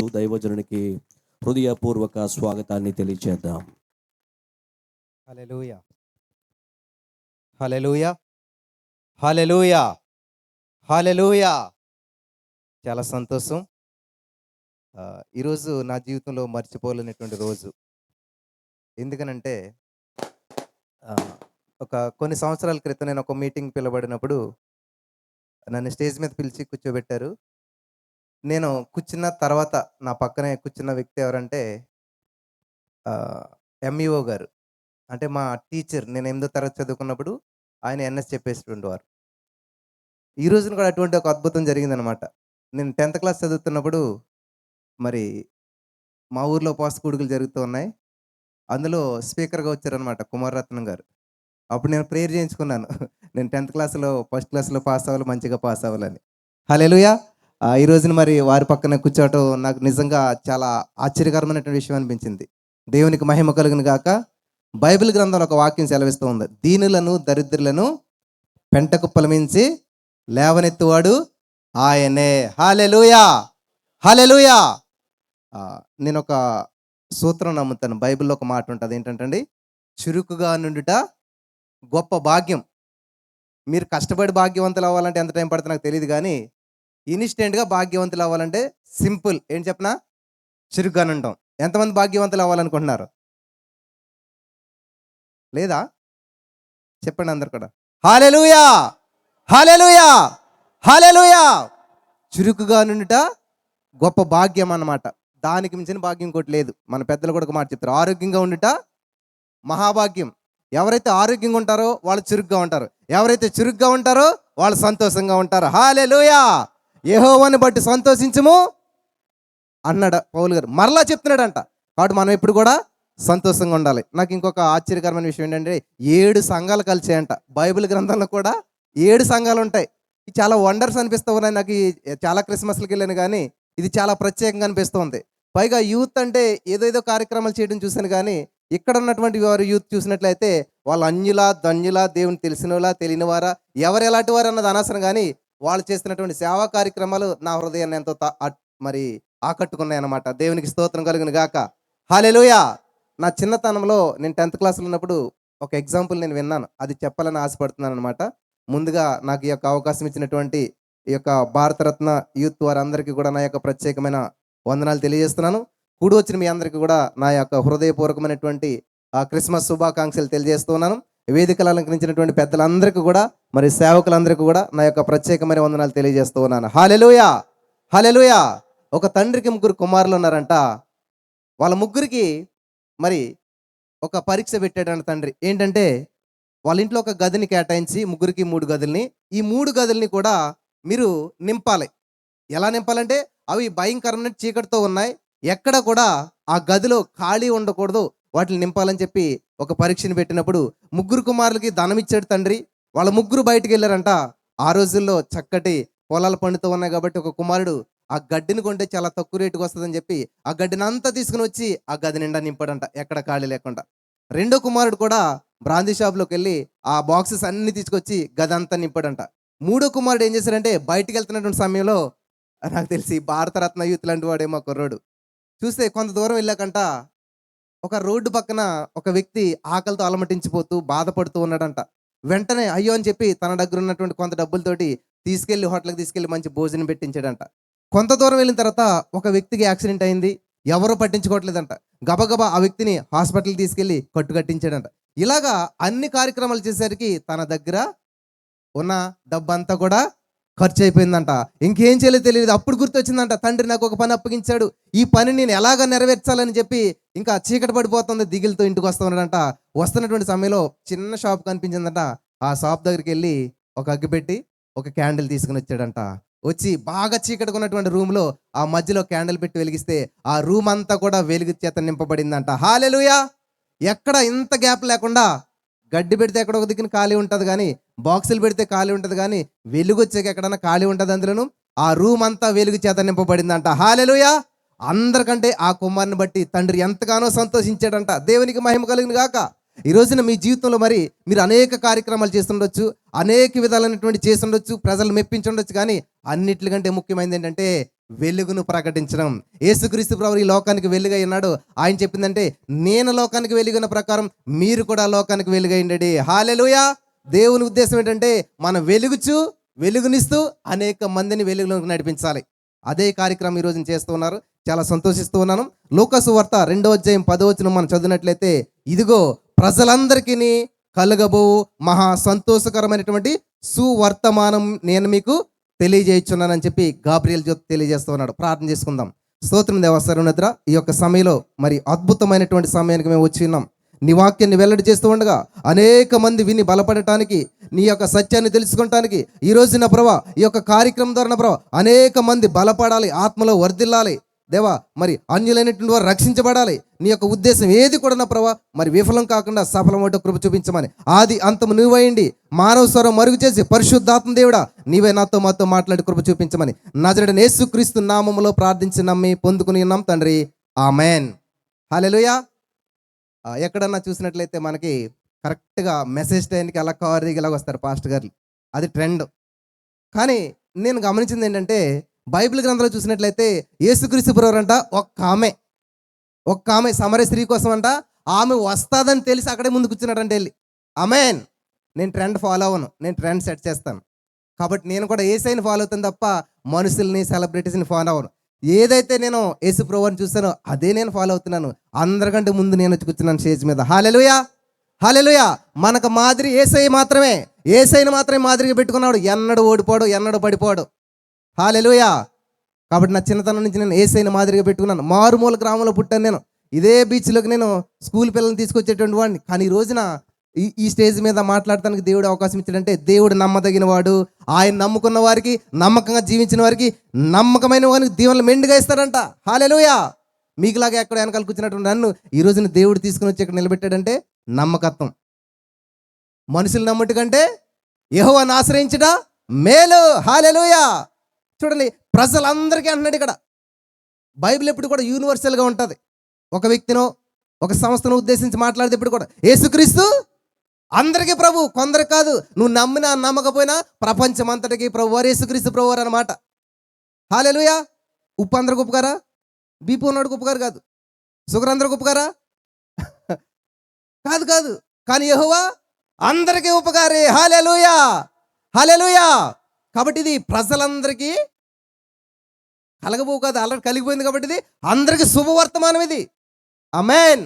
తెలియజేస్తూ దైవజనునికి హృదయపూర్వక స్వాగతాన్ని తెలియజేద్దాం. హల్లెలూయా, హల్లెలూయా, హల్లెలూయా, హల్లెలూయా. చాలా సంతోషం. ఈరోజు నా జీవితంలో మర్చిపోలేనటువంటి రోజు. ఎందుకనంటే ఒక కొన్ని సంవత్సరాల క్రితం నేను ఒక మీటింగ్ పిలవబడినప్పుడు నన్ను స్టేజ్ మీద పిలిచి కూర్చోబెట్టారు. నేను కూర్చున్న తర్వాత నా పక్కనే కూర్చున్న వ్యక్తి ఎవరంటే ఎంఈఓ గారు. అంటే మా టీచర్. నేను 8వ తరగతి చదువుకున్నప్పుడు ఆయన ఎన్ఎస్ చెప్పేస్తుండేవారు. ఈ రోజున కూడా అటువంటి ఒక అద్భుతం జరిగిందనమాట. నేను 10th క్లాస్ చదువుతున్నప్పుడు మరి మా ఊర్లో ఉపవాస కూడుకులు జరుగుతూ ఉన్నాయి. అందులో స్పీకర్‌గా వచ్చారనమాట కుమారరత్నం గారు. అప్పుడు నేను ప్రేయర్ చేయించుకున్నాను. నేను 10th క్లాస్‌లో ఫస్ట్ క్లాస్‌లో పాస్ అవ్వాలి, మంచిగా పాస్ అవ్వాలని. హల్లెలూయా! ఈ రోజున మరి వారి పక్కన కూర్చోవటం నాకు నిజంగా చాలా ఆశ్చర్యకరమైనటువంటి విషయం అనిపించింది. దేవునికి మహిమ కలుగును గాక. బైబిల్ గ్రంథంలో ఒక వాక్యం సెలవిస్తూ ఉంది. దీనులను, దరిద్రులను పెంట కుప్పల మించి లేవనెత్తువాడు ఆయనే. హల్లెలూయా, హల్లెలూయా. నేను ఒక సూత్రం నమ్ముతాను. బైబిల్లో ఒక మాట ఉంటుంది. ఏంటంటే, చురుకుగా నుండుట గొప్ప భాగ్యం. మీరు కష్టపడి భాగ్యవంతులు అవ్వాలంటే ఎంత టైం పడుతుందో నాకు తెలియదు, కానీ ఇన్స్టెంట్గా భాగ్యవంతులు అవ్వాలంటే సింపుల్. ఏంటి చెప్పనా? చురుగ్గా ఉండటం. ఎంతమంది భాగ్యవంతులు అవ్వాలనుకుంటున్నారు? లేదా? చెప్పండి అందరు కూడా. హల్లెలూయా, హల్లెలూయా, హల్లెలూయా. చురుకుగా నుండుట గొప్ప భాగ్యం అన్నమాట. దానికి మించిన భాగ్యం ఇంకోటి లేదు. మన పెద్దలు కూడా ఒక మాట చెప్తారు, ఆరోగ్యంగా ఉండుట మహాభాగ్యం. ఎవరైతే ఆరోగ్యంగా ఉంటారో వాళ్ళు చురుగ్గా ఉంటారు. ఎవరైతే చురుగ్గా ఉంటారో వాళ్ళు సంతోషంగా ఉంటారు. హల్లెలూయా. యెహోవాను బట్టి సంతోషించుము అన్నాడు పౌలు గారు. మరలా చెప్తున్నాడంట. కాబట్టి మనం ఎప్పుడు కూడా సంతోషంగా ఉండాలి. నాకు ఇంకొక ఆశ్చర్యకరమైన విషయం ఏంటంటే, 7 సంఘాలు కలిసాయంట. బైబిల్ గ్రంథంలో కూడా 7 సంఘాలు ఉంటాయి. ఇది చాలా వండర్స్ అనిపిస్తూ ఉన్నాయి నాకు. చాలా క్రిస్మస్లకి వెళ్ళాను, కానీ ఇది చాలా ప్రత్యేకంగా అనిపిస్తుంది. పైగా యూత్ అంటే ఏదేదో కార్యక్రమాలు చేయడం చూశాను, కానీ ఇక్కడ ఉన్నటువంటి వారు యూత్ చూసినట్లయితే వాళ్ళు అన్యులా, ధన్యులా, దేవుని తెలిసినవారా, తెలియనివారా, ఎవరు ఎలాంటి వారు అన్నది అనవసరం, కానీ వాళ్ళు చేస్తున్నటువంటి సేవా కార్యక్రమాలు నా హృదయాన్ని ఎంతో మరి ఆకట్టుకున్నాయి అన్నమాట. దేవునికి స్తోత్రం కలుగును గాక. హల్లెలూయా. నా చిన్నతనంలో నేను 10th క్లాస్లో ఉన్నప్పుడు ఒక ఎగ్జాంపుల్ నేను విన్నాను. అది చెప్పాలని ఆశపడుతున్నాను అనమాట. ముందుగా నాకు ఈ యొక్క అవకాశం ఇచ్చినటువంటి ఈ యొక్క భారతరత్న యూత్ వారందరికీ కూడా నా యొక్క ప్రత్యేకమైన వందనాలు తెలియజేస్తున్నాను. కూడి వచ్చిన మీ అందరికీ కూడా నా యొక్క హృదయపూర్వకమైనటువంటి క్రిస్మస్ శుభాకాంక్షలు తెలియజేస్తూ ఉన్నాను. వేదికలు అలంకరించినటువంటి పెద్దలందరికీ కూడా, మరి సేవకులందరికీ కూడా నా యొక్క ప్రత్యేకమైన వందనాలు తెలియజేస్తూ ఉన్నాను. హల్లెలూయా, హల్లెలూయా. ఒక తండ్రికి 3 కుమారులు ఉన్నారంట. వాళ్ళ ముగ్గురికి మరి ఒక పరీక్ష పెట్టాడంట తండ్రి. ఏంటంటే, వాళ్ళ ఇంట్లో ఒక గదిని కేటాయించి ముగ్గురికి 3 గదుల్ని, ఈ 3 గదుల్ని కూడా మీరు నింపాలి. ఎలా నింపాలంటే, అవి భయంకరమైన చీకటితో ఉన్నాయి, ఎక్కడ కూడా ఆ గదిలో ఖాళీ ఉండకూడదు, వాటిని నింపాలని చెప్పి ఒక పరీక్షను పెట్టినప్పుడు 3 కుమారులకి ధనం ఇచ్చాడు తండ్రి. వాళ్ళ ముగ్గురు బయటికి వెళ్ళారంట. ఆ రోజుల్లో చక్కటి పొలాలు పండుతూ ఉన్నాయి కాబట్టి ఒక కుమారుడు ఆ గడ్డిని కొంటే చాలా తక్కువ రేటుకి వస్తుందని చెప్పి ఆ గడ్డిని అంతా తీసుకుని వచ్చి ఆ గది నిండా నింపాడంట, ఎక్కడ ఖాళీ లేకుండా. రెండో కుమారుడు కూడా బ్రాందీ షాప్లోకి వెళ్ళి ఆ బాక్సెస్ అన్ని తీసుకొచ్చి గది అంతా నింపాడంట. మూడో కుమారుడు ఏం చేశాడంటే, బయటికి వెళ్తున్నటువంటి సమయంలో, నాకు తెలిసి భారతరత్న యూత్ లాంటి వాడేమో కుర్రోడు, చూస్తే కొంత దూరం వెళ్ళాకంట ఒక రోడ్డు పక్కన ఒక వ్యక్తి ఆకలితో అలమటించిపోతూ బాధపడుతూ ఉన్నాడంట. వెంటనే అయ్యో అని చెప్పి తన దగ్గర ఉన్నటువంటి కొంత డబ్బులతోటి తీసుకెళ్లి హోటల్కి తీసుకెళ్లి మంచి భోజనం పెట్టించాడంట. కొంత దూరం వెళ్ళిన తర్వాత ఒక వ్యక్తికి యాక్సిడెంట్ అయింది, ఎవరూ పట్టించుకోవట్లేదంట. గబగబా ఆ వ్యక్తిని హాస్పిటల్కి తీసుకెళ్లి కట్టు కట్టించాడంట. ఇలాగా అన్ని కార్యక్రమాలు చేసేసరికి తన దగ్గర ఉన్న డబ్బంతా కూడా ఖర్చు అయిపోయిందంట. ఇంకేం చేయలేదు తెలియదు. అప్పుడు గుర్తొచ్చిందంట, తండ్రి నాకు ఒక పని అప్పగించాడు, ఈ పని నేను ఎలాగ నెరవేర్చాలని చెప్పి ఇంకా చీకటి పడిపోతుంది, దిగులతో ఇంటికి వస్తూ ఉన్నాడంట. వస్తున్నటువంటి సమయంలో చిన్న షాప్ కనిపించిందంట. ఆ షాప్ దగ్గరికి వెళ్ళి ఒక అగ్గిపెట్టి ఒక క్యాండిల్ తీసుకుని వచ్చాడంట. వచ్చి బాగా చీకటిగా ఉన్నటువంటి రూమ్లో ఆ మధ్యలో క్యాండిల్ పెట్టి వెలిగిస్తే ఆ రూమ్ అంతా కూడా వెలుగు చేత నింపబడిందంట. హల్లెలూయా. ఎక్కడ ఇంత గ్యాప్ లేకుండా, గడ్డి పెడితే ఎక్కడ ఒక దిక్కున ఖాళీ ఉంటుంది, కానీ బాక్సులు పెడితే ఖాళీ ఉంటుంది, కానీ వెలుగు వచ్చాక ఎక్కడన్నా ఖాళీ ఉంటుంది అందులోను. ఆ రూమ్ అంతా వెలుగు చేత నింపబడిందంట. హల్లెలూయా. అందరికంటే ఆ కుమారుని బట్టి తండ్రి ఎంతగానో సంతోషించాడంట. దేవునికి మహిమ కలుగును గాక. ఈ రోజున మీ జీవితంలో మరి మీరు అనేక కార్యక్రమాలు చేస్తుండొచ్చు, అనేక విధాలైనటువంటి చేస్తుండొచ్చు, ప్రజలు మెప్పించుండొచ్చు, కానీ అన్నిటికంటే ముఖ్యమైనది ఏంటంటే వెలుగును ప్రకటించడం. యేసుక్రీస్తు ప్రభువు ఈ లోకానికి వెలుగై ఉన్నాడు. ఆయన చెప్పిందంటే, నేను లోకానికి వెలుగున్న ప్రకారం మీరు కూడా లోకానికి వెలుగైండండి. హల్లెలూయా. దేవుని ఉద్దేశం ఏంటంటే, మనం వెలుగునిస్తూ అనేక మందిని వెలుగులోకి నడిపించాలి. అదే కార్యక్రమం ఈ రోజున చేస్తూ ఉన్నారు. చాలా సంతోషిస్తూ ఉన్నాను. లూకాసు వార్త 2వ అధ్యాయం 10వ వచనం మనం చదివినట్లయితే, ఇదిగో ప్రజలందరికీ కలుగబోవు మహా సంతోషకరమైనటువంటి సువర్తమానం నేను మీకు తెలియజేయుచున్నానని చెప్పి గాబ్రియల్ జ్యోతి తెలియజేస్తూ ఉన్నాడు. ప్రార్థన చేసుకుందాం. స్తోత్రం దేవా సర్వోన్నతుడా, ఈ యొక్క సమయంలో మరి అద్భుతమైనటువంటి సమయానికి మేము వచ్చి ఉన్నాం. నీ వాక్యాన్ని వెల్లడి చేస్తూ ఉండగా అనేక మంది విని బలపడటానికి, నీ యొక్క సత్యాన్ని తెలుసుకుంటానికి ఈ రోజు నా ప్రభా ఈ యొక్క కార్యక్రమం ద్వారా నా ప్రభా అనేక మంది బలపడాలి, ఆత్మలో వర్ధిల్లాలి దేవా. మరి అన్యులైనటువంటి వారు రక్షించబడాలి. నీ యొక్క ఉద్దేశం ఏది కూడా నా ప్రభా మరి విఫలం కాకుండా సఫలమవుట కృప చూపించమని, ఆది అంతము నువ్వైండి మానవ స్వరం మరుగు చేసి పరిశుద్ధాత్మ దేవుడా నీవే మాతో మాట్లాడి కృప చూపించమని నజరేయుడైన యేసుక్రీస్తు నామములో ప్రార్థించి నమ్మి పొందుకుని ఉన్నాం తండ్రి. ఆమెన్. హల్లెలూయా. ఎక్కడన్నా చూసినట్లయితే మనకి కరెక్ట్గా మెసేజ్ టైంకి అలా కారీగా వస్తారు పాస్టర్ గారు. అది ట్రెండ్. కానీ నేను గమనించింది ఏంటంటే, బైబిల్ గ్రంథంలో చూసినట్లయితే యేసుక్రీస్తు ప్రభువు అంట ఒక్క ఆమె సమరయ స్త్రీ కోసం అంట, ఆమె వస్తాదని తెలిసి అక్కడే ముందు కూర్చున్నాడంటే వెళ్ళి. ఆమెన్. నేను ట్రెండ్ ఫాలో అవ్వను, నేను ట్రెండ్ సెట్ చేస్తాను. కాబట్టి నేను కూడా యేసయ్యని ఫాలో అవుతాను తప్ప మనుషుల్ని సెలబ్రిటీస్ని ఫాలో అవ్వను. ఏదైతే నేను యేసు ప్రభువుని చూస్తానో అదే నేను ఫాలో అవుతున్నాను. అందరికంటే ముందు నేను వచ్చి కూర్చున్నాను స్టేజ్ మీద. హల్లెలూయా. హల్లెలూయా. మనకు మాదిరి యేసయ్య మాత్రమే. యేసయ్యని మాత్రమే మాదిరిగా పెట్టుకున్నాడు. ఎన్నడూ ఓడిపోడు, ఎన్నడూ పడిపోడు. హల్లెలూయా. కాబట్టి నా చిన్నతనం నుంచి నేను యేసయ్యని మాదిరిగా పెట్టుకున్నాను. మారుమూల గ్రామంలో పుట్టాను నేను. ఇదే బీచ్లోకి నేను స్కూల్ పిల్లల్ని తీసుకొచ్చేటువంటి వాడిని. కానీ ఈ రోజున ఈ స్టేజ్ మీద మాట్లాడటానికి దేవుడు అవకాశం ఇచ్చాడంటే, దేవుడు నమ్మదగిన వాడు. ఆయన నమ్ముకున్న వారికి, నమ్మకంగా జీవించిన వారికి, నమ్మకమైన వారికి దీవెనలు మెండుగా ఇస్తాడంట. హల్లెలూయా. మీకులాగా ఎక్కడ వెనకాల కూర్చున్నటువంటి నన్ను ఈ రోజున దేవుడు తీసుకుని వచ్చి ఇక్కడ నిలబెట్టాడంటే నమ్మకత్వం. మనుషులు నమ్ముట కంటే యెహోవాను ఆశ్రయించుట మేలు. హల్లెలూయా. చూడండి, ప్రజలందరికీ అంటున్నాడు ఇక్కడ. బైబిల్ ఎప్పుడు కూడా యూనివర్సల్గా ఉంటుంది. ఒక వ్యక్తినో ఒక సంస్థను ఉద్దేశించి మాట్లాడితే ఎప్పుడు కూడా యేసుక్రీస్తు అందరికీ ప్రభు, కొందరు కాదు. నువ్వు నమ్మినా నమ్మకపోయినా ప్రపంచం అంతటికి ప్రభు వారు యేసుక్రీస్తు ప్రభు వారు అనమాట. హల్లెలూయా. ఉప్పు అందరికి ఉపకారా, బీపీ ఉన్నోడికి ఉపకారు కాదు. షుగర్ అందరికి ఉపకారా కాదు. కానీ యెహోవా అందరికీ ఉపకారి. హల్లెలూయా. హల్లెలూయా. కాబట్టి ఇది ప్రజలందరికీ కలగబోవు కాదు, ఆల్రెడీ కలిగిపోయింది. కాబట్టి ఇది అందరికీ శుభవర్తమానం ఇది. ఆమేన్.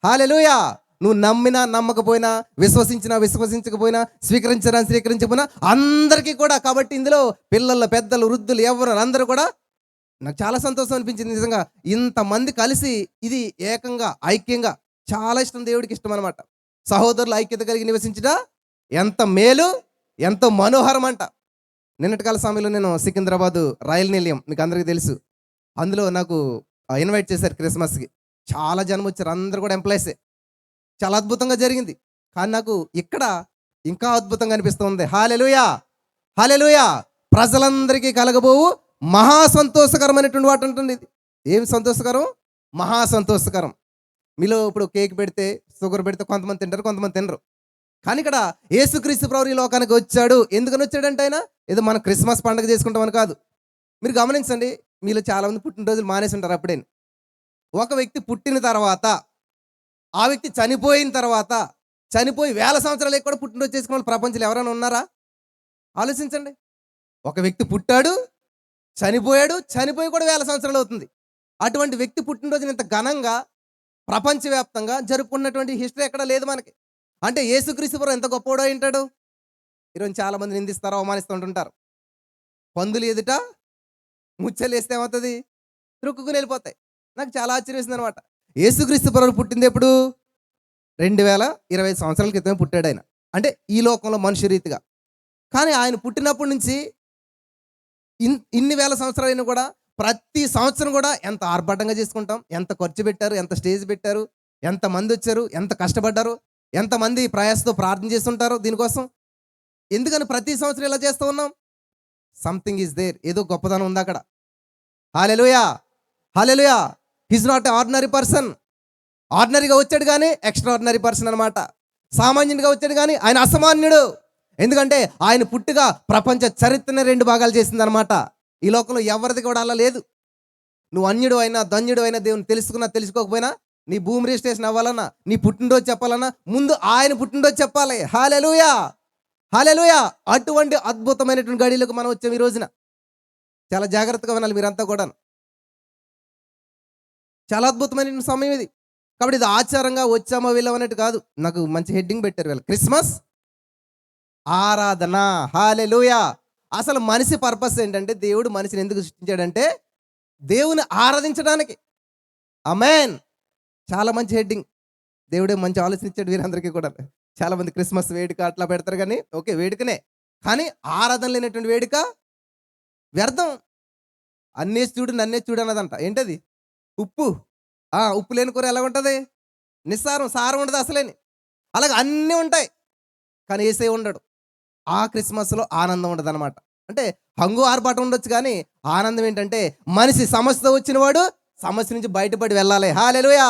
హల్లెలూయా. నువ్వు నమ్మినా నమ్మకపోయినా, విశ్వసించకపోయినా, స్వీకరించకపోయినా అందరికీ కూడా. కాబట్టి ఇందులో పిల్లలు, పెద్దలు, వృద్ధులు, ఎవరు అందరూ కూడా. నాకు చాలా సంతోషం అనిపించింది నిజంగా. ఇంతమంది కలిసి ఇది ఏకంగా ఐక్యంగా చాలా ఇష్టం, దేవుడికి ఇష్టం అనమాట. సహోదరులు ఐక్యత కలిగి నివసించట ఎంత మేలు, ఎంతో మనోహరం అంట. నిన్నటి కాల సమయంలో నేను సికింద్రాబాద్ రైలు నిలయం, మీకు అందరికీ తెలుసు. అందులో నాకు ఇన్వైట్ చేశారు క్రిస్మస్కి. చాలా జనం వచ్చారు, అందరూ కూడా ఎంప్లాయీసే. చాలా అద్భుతంగా జరిగింది. కానీ నాకు ఇక్కడ ఇంకా అద్భుతంగా అనిపిస్తుంది. హల్లెలూయా. హల్లెలూయా. ప్రజలందరికీ కలగబోవు మహా సంతోషకరమైనటువంటి వాటి ఉంటుంది. ఇది ఏం సంతోషకరం? మహా సంతోషకరం. మీలో ఇప్పుడు కేక్ పెడితే, షుగర్ పెడితే కొంతమంది తింటారు, కొంతమంది తినరు. కానీ ఇక్కడ యేసుక్రీస్తు ప్రభువు ఈ లోకానికి వచ్చాడు. ఎందుకని వచ్చాడంటే ఆయన ఏదో మనం క్రిస్మస్ పండుగ చేసుకుంటామని కాదు. మీరు గమనించండి, మీలో చాలామంది పుట్టినరోజులు మానేసి ఉంటారు. అప్పుడే ఒక వ్యక్తి పుట్టిన తర్వాత, ఆ వ్యక్తి చనిపోయిన తర్వాత, చనిపోయి 1000 సంవత్సరాలు కూడా పుట్టినరోజు చేసుకున్న వాళ్ళు ప్రపంచంలో ఎవరైనా ఉన్నారా? ఆలోచించండి. ఒక వ్యక్తి పుట్టాడు, చనిపోయాడు, చనిపోయి కూడా 1000 సంవత్సరాలు అవుతుంది. అటువంటి వ్యక్తి పుట్టినరోజుని ఇంత ఘనంగా ప్రపంచవ్యాప్తంగా జరుపుకున్నటువంటి హిస్టరీ ఎక్కడ లేదు మనకి. అంటే యేసుక్రీస్తు ప్రభువు ఎంత గొప్పవాడో ఏంటాడు. ఈరోజు చాలా మంది నిందిస్తారు, అవమానిస్తూ ఉంటుంటారు. పందులు ఎదుట ముచ్చలు వేస్తే ఏమవుతుంది? త్రుక్కుని వెళ్ళిపోతాయి. నాకు చాలా ఆశ్చర్యం వేసింది అనమాట. యేసుక్రీస్తు ప్రభువు పుట్టింది ఎప్పుడు? 2025 సంవత్సరాల క్రితమే పుట్టాడు ఆయన. అంటే ఈ లోకంలో మనుష్య రీతిగా. కానీ ఆయన పుట్టినప్పటి నుంచి ఇన్ని వేల సంవత్సరాలైనా కూడా ప్రతి సంవత్సరం కూడా ఎంత ఆర్భాటంగా చేసుకుంటాం. ఎంత ఖర్చు పెట్టారు, ఎంత స్టేజ్ పెట్టారు, ఎంతమంది వచ్చారు, ఎంత కష్టపడ్డారు, ఎంతమంది ప్రయాసతో ప్రార్థన చేస్తుంటారు దీనికోసం. ఎందుకని ప్రతి సంవత్సరం ఇలా చేస్తూ ఉన్నాం? Something is there. ఏదో గొప్పదనం ఉంది అక్కడ. Hallelujah. Hallelujah. He's not a ordinary person. ఆర్డినరీగా వచ్చాడు కానీ ఎక్స్ట్రాఆర్డినరీ పర్సన్ అనమాట. సామాన్యుడిగా వచ్చాడు కానీ ఆయన అసామాన్యుడు. ఎందుకంటే ఆయన పుట్టుగా ప్రపంచ చరిత్రని 2 భాగాలు చేసిందనమాట. ఈ లోకంలో ఎవరిది కూడా అలా లేదు. నువ్వు అన్యుడు అయినా ధన్యుడు అయినా దేవుని తెలుసుకున్నా తెలుసుకోకపోయినా నీ భూమి రిజిస్ట్రేషన్ అవ్వాలన్నా, నీ పుట్టినరోజు చెప్పాలన్నా ముందు ఆయన పుట్టినరోజు చెప్పాలి. హల్లెలూయా, హల్లెలూయా. అటువంటి అద్భుతమైనటువంటి గడిలోకి మనం వచ్చాం ఈ రోజున. చాలా జాగ్రత్తగా వినాలి మీరంతా కూడా. చాలా అద్భుతమైన సమయం ఇది. కాబట్టి ఇది ఆచారంగా వచ్చామో వెళ్ళామన్నట్టు కాదు. నాకు మంచి హెడ్డింగ్ పెట్టారు వీళ్ళు, క్రిస్మస్ ఆరాధన. హల్లెలూయా. అసలు మనిషి పర్పస్ ఏంటంటే, దేవుడు మనిషిని ఎందుకు సృష్టించాడంటే దేవుని ఆరాధించడానికి. ఆమేన్. చాలా మంచి హెడ్డింగ్. దేవుడే మంచి ఆలోచన ఇచ్చాడు వీరందరికీ కూడా. చాలా మంది క్రిస్మస్ వేడుక అట్లా పెడతారు కానీ ఓకే వేడుకనే, కానీ ఆరాధన లేనటువంటి వేడుక వ్యర్థం. అన్నేసి చూడు నన్నేసి చూడు అన్నదంట. ఏంటది? ఉప్పు. ఉప్పు లేని కూర ఎలా ఉంటుంది? నిస్సారం, సారం ఉండదు అసలేని. అలాగే అన్నీ ఉంటాయి కానీ ఏసే ఉండడు. ఆ క్రిస్మస్లో ఆనందం ఉండదు అనమాట. అంటే హంగు ఆర్పాటు ఉండొచ్చు కానీ ఆనందం ఏంటంటే మనిషి సమస్యతో వచ్చిన వాడు సమస్య నుంచి బయటపడి వెళ్ళాలి. హల్లెలూయా.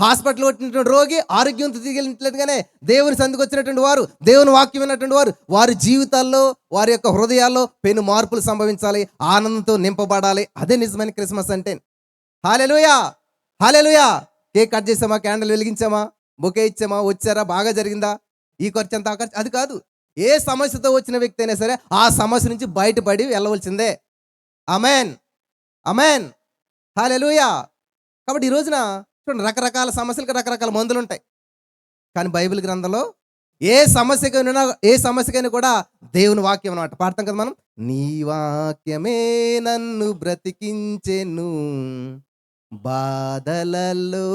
హాస్పిటల్ వచ్చినటువంటి రోగి ఆరోగ్యంతో తిరిగినట్లుగానే దేవుని సందుకు వచ్చినటువంటి వారు, దేవుని వాక్యం విన్నటువంటి వారు, వారి జీవితాల్లో వారి యొక్క హృదయాల్లో పెను మార్పులు సంభవించాలి, ఆనందంతో నింపబడాలి. అదే నిజమైన క్రిస్మస్ అంటే. హల్లెలూయా, హల్లెలూయా. కేక్ కట్ చేసామా, క్యాండిల్ వెలిగించామా, బొకే ఇచ్చామా, వచ్చారా, బాగా జరిగిందా, ఈ ఖర్చు అంత ఆ ఖర్చు, అది కాదు. ఏ సమస్యతో వచ్చిన వ్యక్తి అయినా సరే ఆ సమస్య నుంచి బయటపడి వెళ్ళవలసిందే. ఆమేన్, ఆమేన్, హల్లెలూయా. కాబట్టి ఈ రోజున చూడండి, రకరకాల సమస్యలకు రకరకాల మందులు ఉంటాయి. కానీ బైబిల్ గ్రంథంలో ఏ సమస్యకైనా కూడా దేవుని వాక్యం అన్నమాట. పాడతాం కదా మనం, నీ వాక్యమే నన్ను బ్రతికించెను బాధలలో.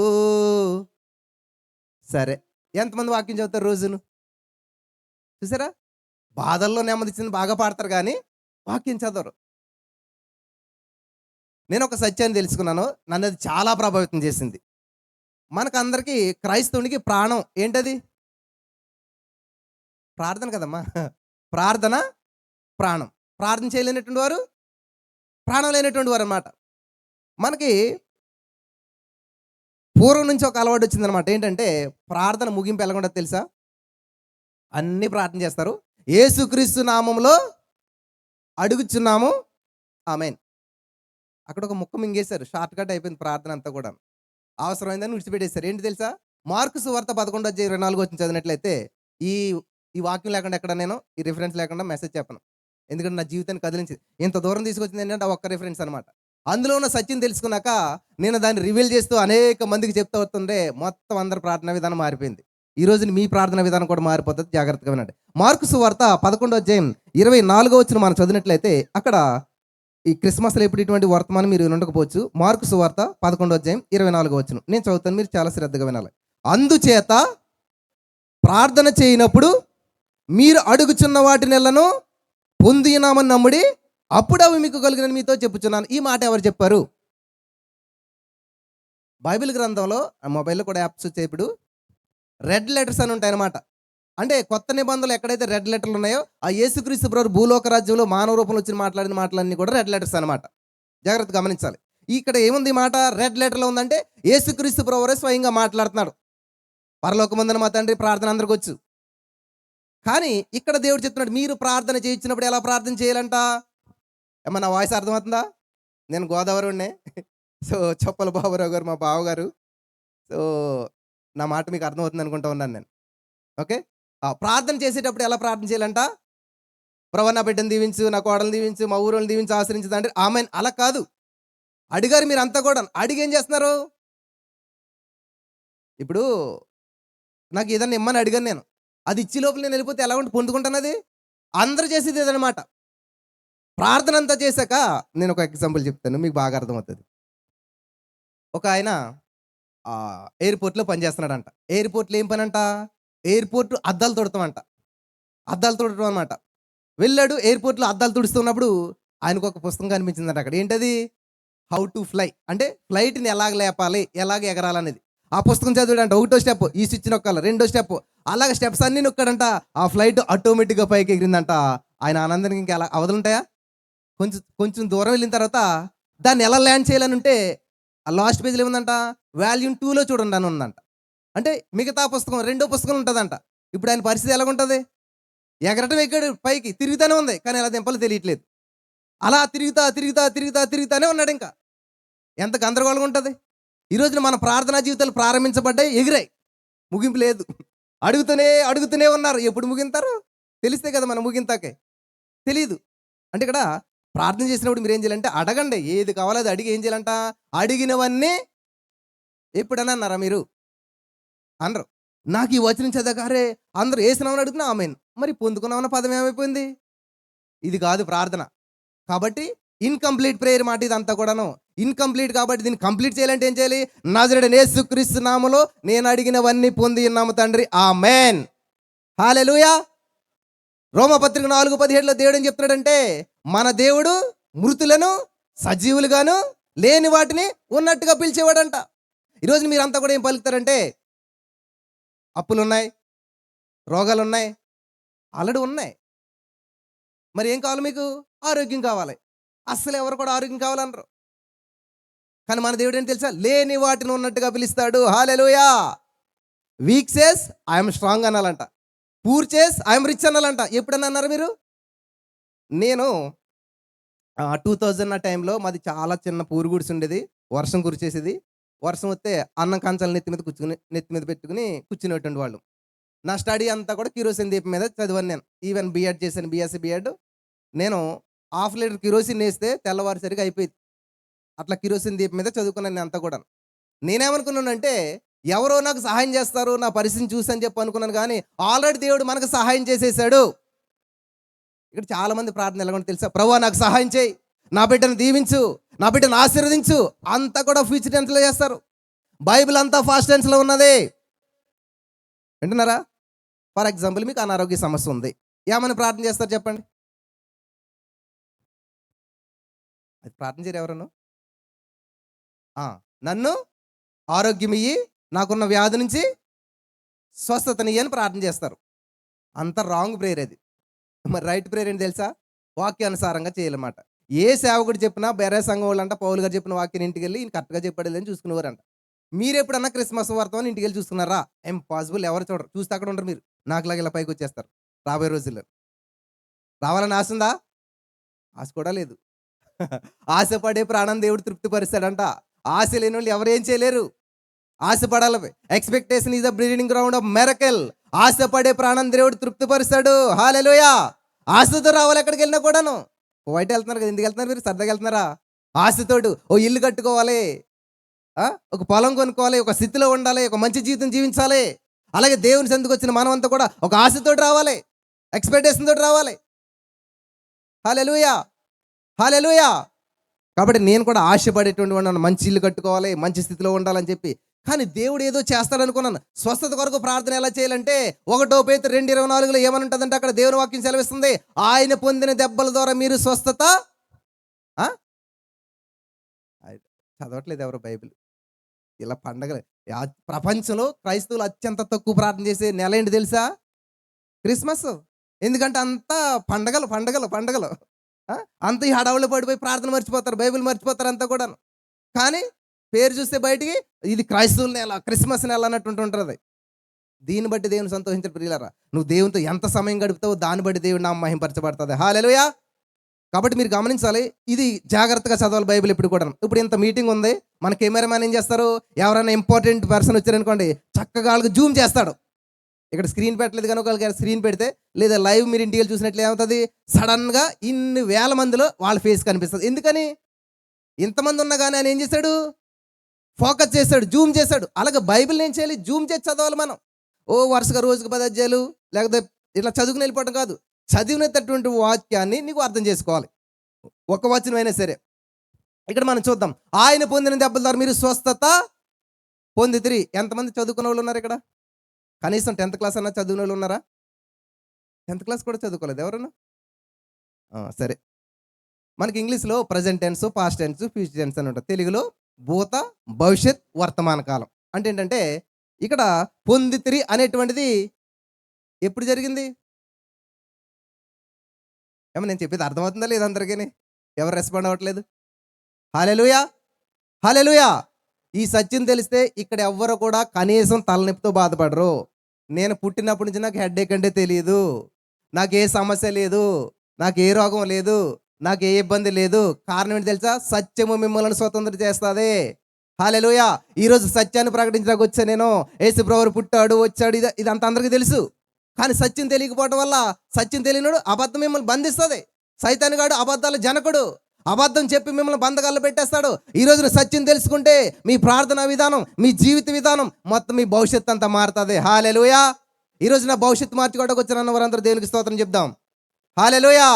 సరే, ఎంతమంది వాక్యం చదువుతారు రోజును? చూసారా, బాధల్లో నెమ్మదిచ్చింది బాగా పాడతారు కానీ వాక్యం చదవరు. నేను ఒక సత్యాన్ని తెలుసుకున్నాను, నన్ను అది చాలా ప్రభావితం చేసింది. మనకందరికీ క్రైస్తవునికి ప్రాణం ఏంటది? ప్రార్థన కదమ్మా. ప్రార్థన ప్రాణం. ప్రార్థన చేయలేనటువంటి వారు ప్రాణం లేనటువంటి వారు అన్నమాట. మనకి పూర్వం నుంచి ఒక అలవాటు వచ్చిందనమాట. ఏంటంటే ప్రార్థన ముగింపు ఎలా ఉండదు తెలుసా? అన్నీ ప్రార్థన చేస్తారు, యేసుక్రీస్తు నామములో అడుగుచున్నాము ఆమేన్. అక్కడ ఒక ముక్క మింగేశారు, షార్ట్ కట్ అయిపోయింది ప్రార్థన అంతా కూడా. అవసరమైందని విడిచిపెట్టేశారు. ఏంటి తెలుసా? మార్కు సువార్త 11:24 చదివినట్లయితే ఈ ఈ వాక్యం లేకుండా ఎక్కడ నేను ఈ రిఫరెన్స్ లేకుండా మెసేజ్ చెప్పను. ఎందుకంటే నా జీవితాన్ని కదిలించింది, ఇంత దూరం తీసుకొచ్చింది ఏంటంటే ఆ ఒక్క రిఫరెన్స్ అనమాట. అందులో ఉన్న సత్యం తెలుసుకున్నాక నేను దాన్ని రివీల్ చేస్తూ అనేక మందికి చెప్తూ వస్తుంటే మొత్తం అందరి ప్రార్థన విధానం మారిపోయింది. ఈ రోజు మీ ప్రార్థన విధానం కూడా మారిపోతుంది, జాగ్రత్తగా వినండి. మార్కు సువార్త 11:24 మనం చదివినట్లయితే అక్కడ ఈ క్రిస్మస్లో ఎప్పుడు ఇటువంటి వర్తమానం మీరు ఉండకపోవచ్చు. మార్కు సువార్త 11:24 నేను చదువుతాను, మీరు చాలా శ్రద్ధగా వినాలి. అందుచేత ప్రార్థన చేయనప్పుడు మీరు అడుగుచున్న వాటి నెలను పొందినామని నమ్ముడి, అప్పుడు అవి మీకు కలిగిన మీతో చెప్పుచున్నాను. ఈ మాట ఎవరు చెప్పారు? బైబిల్ గ్రంథంలో మొబైల్లో కూడా యాప్స్ వచ్చాయి ఇప్పుడు, రెడ్ లెటర్స్ అని ఉంటాయి అన్నమాట. అంటే కొత్త నిబంధనలు ఎక్కడైతే రెడ్ లెటర్లు ఉన్నాయో ఆ యేసుక్రీస్తు ప్రభు భూలోక రాజ్యంలో మానవ రూపంలో వచ్చి మాట్లాడిన మాటలన్నీ కూడా రెడ్ లెటర్స్ అనమాట. జాగ్రత్త గమనించాలి. ఇక్కడ ఏముంది మాట రెడ్ లెటర్లో ఉందంటే యేసుక్రీస్తు ప్రభువే స్వయంగా మాట్లాడుతున్నాడు. పరలోకమందున మా తండ్రి ప్రార్థన అందరికి వచ్చు. కానీ ఇక్కడ దేవుడు చెప్తున్నాడు, మీరు ప్రార్థన చేయించినప్పుడు ఎలా ప్రార్థన చేయాలంట. ఏమన్నా వాయిస్ అర్థమవుతుందా? నేను గోదావరి ఉండే, సో చొప్పల బాబురావు గారు మా బావగారు, సో నా మాట మీకు అర్థమవుతుంది అనుకుంటా ఉన్నాను నేను. ఓకే, ప్రార్థన చేసేటప్పుడు ఎలా ప్రార్థన చేయాలంట? ప్రభు నా బిడ్డను దీవించు, నా కోడలు దీవించు, మా ఊరోళ్ళని దీవించు, ఆశ్రయించు అంటే ఆమెన్. అలా కాదు, అడిగారు మీరు అంతా కూడా. అడిగి ఏం చేస్తున్నారు? ఇప్పుడు నాకు ఏదన్నా ఇమ్మని అడిగాను నేను, అది ఇచ్చి లోపల నేను వెళ్ళిపోతే ఎలా ఉంటే పొందుకుంటాను. అది అందరూ చేసేది ఏదనమాట. ప్రార్థన అంతా చేశాక నేను ఒక ఎగ్జాంపుల్ చెప్తాను, మీకు బాగా అర్థమవుతుంది. ఒక ఆయన ఎయిర్పోర్ట్లో పనిచేస్తున్నాడంట. ఎయిర్పోర్ట్లో ఏం పని అంట? ఎయిర్పోర్ట్ అద్దాలు తుడతామంట. అద్దాలు తుడటం అనమాట. వెళ్ళాడు ఎయిర్పోర్ట్లో అద్దాలు తుడుస్తున్నప్పుడు ఆయనకు ఒక పుస్తకం కనిపించిందంట అక్కడ. ఏంటది? హౌ టు ఫ్లై, అంటే ఫ్లైట్ని ఎలాగ లేపాలి, ఎలాగ ఎగరాలనేది. ఆ పుస్తకం చదివాడంట. ఒకటో స్టెప్ ఈ స్విచ్ నొక్కాలి, రెండో స్టెప్ అలాగ స్టెప్స్ అన్నీ నొక్కాడంట. ఆ ఫ్లైట్ ఆటోమేటిక్గా పైకి ఎగిరిందంట. ఆయన ఆనందానికి ఇంకా అలా అవదులుంటాయా? కొంచెం దూరం వెళ్ళిన తర్వాత దాన్ని ఎలా ల్యాండ్ చేయాలని ఉంటే ఆ లాస్ట్ పేజ్లో ఏముందంట? వాల్యూమ్ 2లో చూడండి అని ఉందంట. అంటే మిగతా పుస్తకం రెండో పుస్తకం ఉంటుందంట. ఇప్పుడు ఆయన పరిస్థితి ఎలాగుంటుంది? ఎగరటం ఎక్కాడు పైకి, తిరుగుతూనే ఉంది, కానీ ఎలా దింపాలో తెలియట్లేదు. అలా తిరుగుతానే ఉన్నాడు ఇంకా. ఎంత గందరగోళంగా ఉంటుంది. ఈరోజున మన ప్రార్థనా జీవితాలు ప్రారంభించబడ్డాయి, ఎగిరాయి, ముగింపు లేదు. అడుగుతూనే ఉన్నారు. ఎప్పుడు ముగింతారు తెలిస్తే కదా మనం ముగింతాకే. తెలీదు. అంటే ఇక్కడ ప్రార్థన చేసినప్పుడు మీరు ఏం చేయాలంటే అడగండి. ఏది కావాలో అది అడిగి ఏం చేయాలంట, అడిగినవన్నీ ఎప్పుడన్నా అన్నారా మీరు? అనరు. నాకు ఈ వచనం చదవగారే అందరూ ఏసునామని అడుగుతున్నా ఆమెన్. మరి పొందుకున్నామన్న పదం ఏమైపోయింది? ఇది కాదు ప్రార్థన. కాబట్టి ఇన్‌కంప్లీట్ ప్రేయర్ మాట ఇదంతా కూడాను. ఇన్‌కంప్లీట్ కాబట్టి దీన్ని కంప్లీట్ చేయాలంటే ఏం చేయాలి? నజరేయుడైన యేసుక్రీస్తు నామములో నేను అడిగినవన్నీ పొంది ఉన్నాము తండ్రి, ఆమేన్. హల్లెలూయా. రోమపత్రిక 4:17లో దేవుడు ఏం చెప్తున్నాడంటే, మన దేవుడు మృతులను సజీవులుగాను లేని వాటిని ఉన్నట్టుగా పిలిచేవాడంట. ఈరోజు మీరంతా కూడా ఏం పలుకుతారంటే, అప్పులున్నాయి, రోగాలున్నాయి, ఆల్రెడీ ఉన్నాయి. మరి ఏం కావాలి మీకు? ఆరోగ్యం కావాలి. అస్సలు ఎవరు కూడా ఆరోగ్యం కావాలనరు. కానీ మన దేవుడు ఏంటి తెలుసా? లేని వాటిని ఉన్నట్టుగా పిలుస్తాడు. Hallelujah. Weak says I'm strong అనాలంట. పూర్ చేస్ ఐఎమ్ రిచ్ అనాలంట. ఎప్పుడన్నా అన్నారు మీరు? నేను 2000 ఆ టైంలో మాది చాలా చిన్న పూరు గుడిసె ఉండేది. వర్షం కురిచేసేది. వర్షం వస్తే అన్నం కంచాలు నెత్తి మీద పెట్టుకుని కూర్చునేటువంటి వాళ్ళు. నా స్టడీ అంతా కూడా కిరోసిన్ దీపం మీద చదివాను నేను. ఈవెన్ బీఎడ్ చేశాను, బీఎస్సీ బీఎడ్. నేను హాఫ్ లీటర్ కిరోసిన్ వేస్తే తెల్లవారుసరిగా అయిపోయింది. అట్లా కిరోసిన్ దీపం మీద చదువుకున్నాను నేను అంతా కూడా. నేనేమనుకున్నానంటే ఎవరో నాకు సహాయం చేస్తారు నా పరిస్థితిని చూసి అని చెప్పి అనుకున్నాను. కానీ ఆల్రెడీ దేవుడు మనకు సహాయం చేసేసాడు. ఇక్కడ చాలా మంది ప్రార్థన ఎలా తెలుసా? ప్రభువా నాకు సహాయం చేయి, నా బిడ్డను దీవించు, నా బిడ్డను ఆశీర్వదించు. అంతా కూడా ఫ్యూచర్ టెన్స్లో చేస్తారు. బైబిల్ అంతా ఫాస్ట్ టెన్స్లో ఉన్నది. వింటున్నారా? ఫర్ ఎగ్జాంపుల్ మీకు అనారోగ్య సమస్య ఉంది, ఏమని ప్రార్థన చేస్తారు చెప్పండి? అది ప్రార్థన చేయరు ఎవరను? నన్ను ఆరోగ్యం ఇయ్యి, నాకున్న వ్యాధి నుంచి స్వస్థతనియ్యి అని ప్రార్థన చేస్తారు. అంత రాంగ్ ప్రేయర్ అది. మరి రైట్ ప్రేయర్ ఏంటి తెలుసా? వాక్యానుసారంగా చేయాలన్నమాట. ఏ సేవకుడు చెప్పినా బెరే సంఘం వాళ్ళంట పౌలు గారు చెప్పిన వాక్యాన్ని ఇంటికి వెళ్ళి ఈయన కరెక్ట్గా చెప్పాడు అని చూసుకునేవారంట. మీరు ఎప్పుడన్నా క్రిస్మస్ వార్తని ఇంటికి వెళ్ళి చూసుకున్నారా? ఇంపాసిబుల్. ఎవరు చూడరు. చూస్తే అక్కడ ఉండరు. మీరు నాకులాగా ఇలా పైకి వచ్చేస్తారు రాబోయే రోజుల్లో. రావాలని ఆశ ఉందా? ఆశ కూడా లేదు. ఆశపడే ప్రాణం దేవుడు తృప్తిపరుస్తాడంట. ఆశ లేని వాళ్ళు ఎవరేం చేయలేరు. ఆశపడాలి. Expectation is the breeding ground of miracle. ఆశపడే ప్రాణం దేవుడు తృప్తిపరుస్తాడు. హల్లెలూయా. ఆశతో రావాలి ఎక్కడికి వెళ్ళినా కూడాను. బయట వెళ్తున్నారు కదా, ఎందుకు వెళ్తున్నారు మీరు? సరదాగా వెళ్తున్నారా? ఆశతోడు ఓ ఇల్లు కట్టుకోవాలి, ఒక పొలం కొనుక్కోవాలి, ఒక స్థితిలో ఉండాలి, ఒక మంచి జీవితం జీవించాలి. అలాగే దేవుని సందుకు వచ్చిన మనమంతా కూడా ఒక ఆశతోటి రావాలి, ఎక్స్పెక్టేషన్ తోటి రావాలి. హల్లెలూయా. హల్లెలూయా. కాబట్టి నేను కూడా ఆశపడేటువంటి వాడిని, మంచి ఇల్లు కట్టుకోవాలి, మంచి స్థితిలో ఉండాలని చెప్పి. కానీ దేవుడు ఏదో చేస్తాడనుకున్నాను. స్వస్థత కొరకు ప్రార్థన ఎలా చేయాలంటే 1 పేతురు 2:24లో ఏమని ఉంటుందంటే, అక్కడ దేవుని వాక్యం సెలవిస్తుంది, ఆయన పొందిన దెబ్బల ద్వారా మీరు స్వస్థత. చదవట్లేదు ఎవరు బైబిల్? ఇలా పండగలు ప్రపంచంలో క్రైస్తవులు అత్యంత తక్కువ ప్రార్థన చేసే నెల ఏంటి తెలుసా? క్రిస్మస్. ఎందుకంటే అంతా పండగలు పండగలు పండగలు. అంత ఈ హడావుల్లో పడిపోయి ప్రార్థన మర్చిపోతారు, బైబిల్ మర్చిపోతారు అంతా కూడా. కానీ పేరు చూస్తే బయటికి ఇది క్రైస్తవుల నెల, క్రిస్మస్ నెల అన్నట్టు ఉంటుంది. దీన్ని బట్టి దేవుని సంతోషించే ప్రియులారా, నువ్వు దేవునితో ఎంత సమయం గడుపుతావో దాన్ని బట్టి దేవుడు నామం మహింపరచబడుతుంది. హల్లెలూయా. కాబట్టి మీరు గమనించాలి, ఇది జాగ్రత్తగా చదవాలి బైబిల్ ఇప్పుడు కూడా. ఇప్పుడు ఇంత మీటింగ్ ఉంది, మన కెమెరామ్యాన్ ఏం చేస్తారు? ఎవరైనా ఇంపార్టెంట్ పర్సన్ వచ్చారనుకోండి, చక్కగా వాళ్ళకి జూమ్ చేస్తాడు. ఇక్కడ స్క్రీన్ పెట్టలేదు కనుక వాళ్ళకి స్క్రీన్ పెడితే, లేదా లైవ్ మీరు ఇంటికి వెళ్ళి చూసినట్లు ఏమవుతుంది? సడన్గా ఇన్ని వేల మందిలో వాళ్ళ ఫేస్ కనిపిస్తుంది. ఎందుకని? ఇంతమంది ఉన్నా కానీ ఆయన ఏం చేశాడు? ఫోకస్ చేశాడు, జూమ్ చేశాడు. అలాగే బైబిల్ ఏం చేయాలి? జూమ్ చేసి చదవాలి మనం. ఓ వరుసగా రోజుకు 10 అధ్యాయాలు లేకపోతే ఇట్లా చదువుకుని వెళ్ళిపోవడం కాదు. చదివినటువంటి వాక్యాన్ని నీకు అర్థం చేసుకోవాలి, ఒక వచనం అయినా సరే. ఇక్కడ మనం చూద్దాం, ఆయన పొందిన దెబ్బల ద్వారా మీరు స్వస్థత పొందితిరి. ఎంతమంది చదువుకున్న వాళ్ళు ఉన్నారు ఇక్కడ? కనీసం 10th క్లాస్ అన్నా చదివిన వాళ్ళు ఉన్నారా? 10th క్లాస్ కూడా చదువుకోలేదు ఎవరన్నా? సరే, మనకి ఇంగ్లీష్లో present tense, past tense, future tense అని ఉంటుంది. తెలుగులో భూత, భవిష్యత్, వర్తమాన కాలం. అంటే ఏంటంటే ఇక్కడ పొందితిరి అనేటువంటిది ఎప్పుడు జరిగింది? ఏమో నేను చెప్పేది అర్థమవుతుందా లేదా అందరికీ? ఎవరు రెస్పాండ్ అవ్వట్లేదు? హల్లెలూయా. హల్లెలూయా. ఈ సత్యం తెలిస్తే ఇక్కడ ఎవ్వరు కూడా కనీసం తలనొప్పితో బాధపడరు. నేను పుట్టినప్పటి నుంచి నాకు హెడ్ఏక్ అంటే తెలియదు, నాకు ఏ సమస్య లేదు, నాకు ఏ రోగం లేదు, నాకు ఏ ఇబ్బంది లేదు. కారణం ఏంటి తెలుసా? సత్యము మిమ్మల్ని స్వతంత్రం చేస్తుంది. హల్లెలూయా. ఈరోజు సత్యాన్ని ప్రకటించడానికి వచ్చా నేను. యేసు ప్రభువు పుట్టాడు, వచ్చాడు, ఇదంతా అందరికీ తెలుసు. కానీ సత్యం తెలియకపోవడం వల్ల, సత్యం తెలియనోడు అబద్ధం మిమ్మల్ని బంధిస్తుంది. సైతానుగాడు అబద్ధాల జనకుడు. అబద్ధం చెప్పి మిమ్మల్ని బంధకాల్లో పెట్టేస్తాడు. ఈ రోజున సత్యం తెలుసుకుంటే మీ ప్రార్థనా విధానం, మీ జీవిత విధానం, మొత్తం మీ భవిష్యత్తు అంతా మారుతుంది. హల్లెలూయా. ఈ రోజు నా భవిష్యత్తు మార్చుకోవడానికి వచ్చిన వారందరూ దేవునికి స్తోత్రం చెప్దాం. హల్లెలూయా.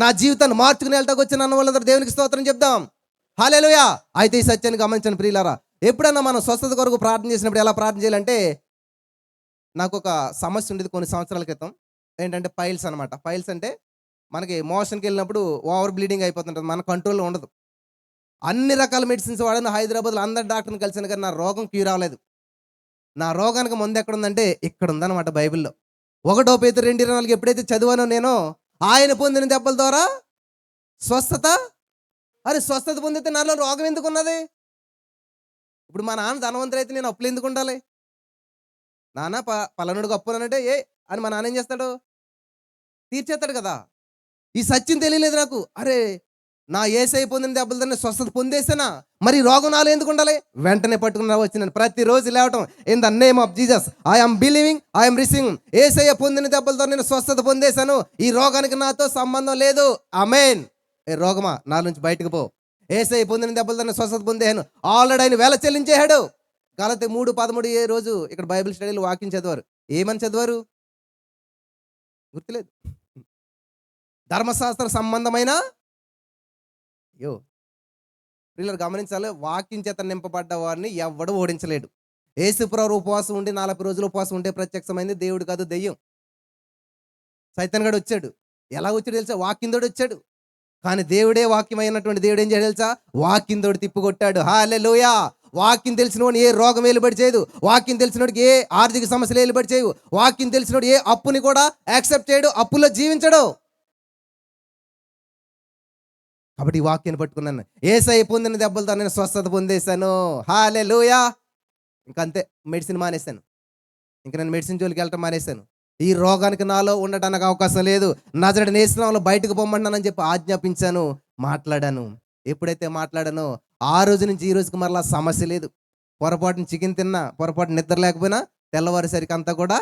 నా జీవితాన్ని మార్చుకుని వెళ్తాకు వచ్చిన వాళ్ళందరూ దేవునికి స్తోత్రం చెప్దాం. హల్లెలూయా. అయితే ఈ సత్యాన్ని గమనించండి ప్రియులారా. ఎప్పుడన్నా మనం స్వస్థత కొరకు ప్రార్థన చేసినప్పుడు ఎలా ప్రార్థన చేయాలంటే, నాకు ఒక సమస్య ఉండేది కొన్ని సంవత్సరాల క్రితం. ఏంటంటే పైల్స్ అనమాట. పైల్స్ అంటే మనకి మోషన్కి వెళ్ళినప్పుడు ఓవర్ బ్లీడింగ్ అయిపోతుంటుంది, మన కంట్రోల్లో ఉండదు. అన్ని రకాల మెడిసిన్స్ వాడాను. హైదరాబాద్లో అందరి డాక్టర్ని కలిసాను, కానీ నా రోగం క్యూర్ అవ్వలేదు. నా రోగానికి ముందు ఎక్కడ ఉందంటే ఇక్కడ ఉందన్నమాట బైబిల్లో. 1 పేతురు 2:24 ఎప్పుడైతే చదివానో నేను, ఆయన పొందిన దెబ్బల ద్వారా స్వస్థత. అరే స్వస్థత పొందితే నాలో రోగం ఎందుకు ఉన్నది? ఇప్పుడు మా నాన్న ధనవంతుడైతే నేను అప్పులు ఎందుకు ఉండాలి? నాన్న పలానుడికి అప్పు అనంటే ఏ అని మా నాన్న ఏం చేస్తాడు? తీర్చేస్తాడు కదా. ఈ సత్యం తెలియలేదు నాకు. అరే నా యేసయ్య పొందిన దెబ్బలతో నేను స్వస్థత పొందేసానా, మరి రోగం నాలో ఎందుకు ఉండాలి? వెంటనే పట్టుకుని వచ్చినాను. ప్రతిరోజు లేవటం, in the name of Jesus I'm believing, I'm receiving. Yesayya పొందిన దెబ్బలతో నేను స్వస్థత పొందేశాను, ఈ రోగానికి నాతో సంబంధం లేదు. ఆమేన్. ఏ రోగమా నా నుంచి బయటకు పో. యేసయ్య పొందిన దెబ్బలతో నేను స్వస్థత పొందేశాను. ఆల్రెడీ ఆయన వేల చెల్లించేశాడు. గలతీ 3:13 ఏ రోజు ఇక్కడ బైబిల్ స్టడీలో వాక్యం చదివారు. ఏమని చదివారు? గుర్తులేదు. ధర్మశాస్త్ర సంబంధమైన అయ్యో పిల్లలు గమనించాలి. వాక్యం చేత నింపబడ్డ వారిని ఎవడు ఓడించలేడు. యేసుప్రభు ఉపవాసం ఉండి 40 రోజులు ఉపవాసం ఉంటే ప్రత్యక్షమైంది దేవుడు కాదు, దెయ్యం. సైతాన్ గడు వచ్చాడు. ఎలా వచ్చాడు తెలుసా? వాక్యంతోడు వచ్చాడు. కానీ దేవుడే వాక్యమైనటువంటి దేవుడు ఏం చేయడు తెలుసా? వాక్యంతోడు తిప్పుకొట్టాడు. హల్లెలూయా. వాక్యం తెలిసినోడు ఏ రోగం ఏలుబడి చేయదు. వాక్యం తెలిసినోడికి ఏ ఆర్థిక సమస్యలు ఏలుబడి చేయవు. వాక్యం తెలిసినోడు ఏ అప్పుని కూడా యాక్సెప్ట్ చేయడు, అప్పుల్లో జీవించడు. కాబట్టి ఈ వాక్యాన్ని పట్టుకున్నాను. యేసయ్య పొందిన దెబ్బలతో నేను స్వస్థత పొందేశాను. హల్లెలూయా. ఇంకంతే, మెడిసిన్ మానేశాను. ఇంక నేను మెడిసిన్ జోలికి వెళ్ళటం మానేశాను. ఈ రోగానికి నాలో ఉండటానికి అవకాశం లేదు. నజరేయుడైన యేసు నామములో బయటకు పొమ్మన్నానని చెప్పి ఆజ్ఞాపించాను. మాట్లాడాను. ఎప్పుడైతే మాట్లాడానో ఆ రోజు నుంచి ఈ రోజుకి మరలా సమస్య లేదు. పొరపాటున చికెన్ తిన్నా, పొరపాటు నిద్ర లేకపోయినా తెల్లవారేసరికి అంతా కూడా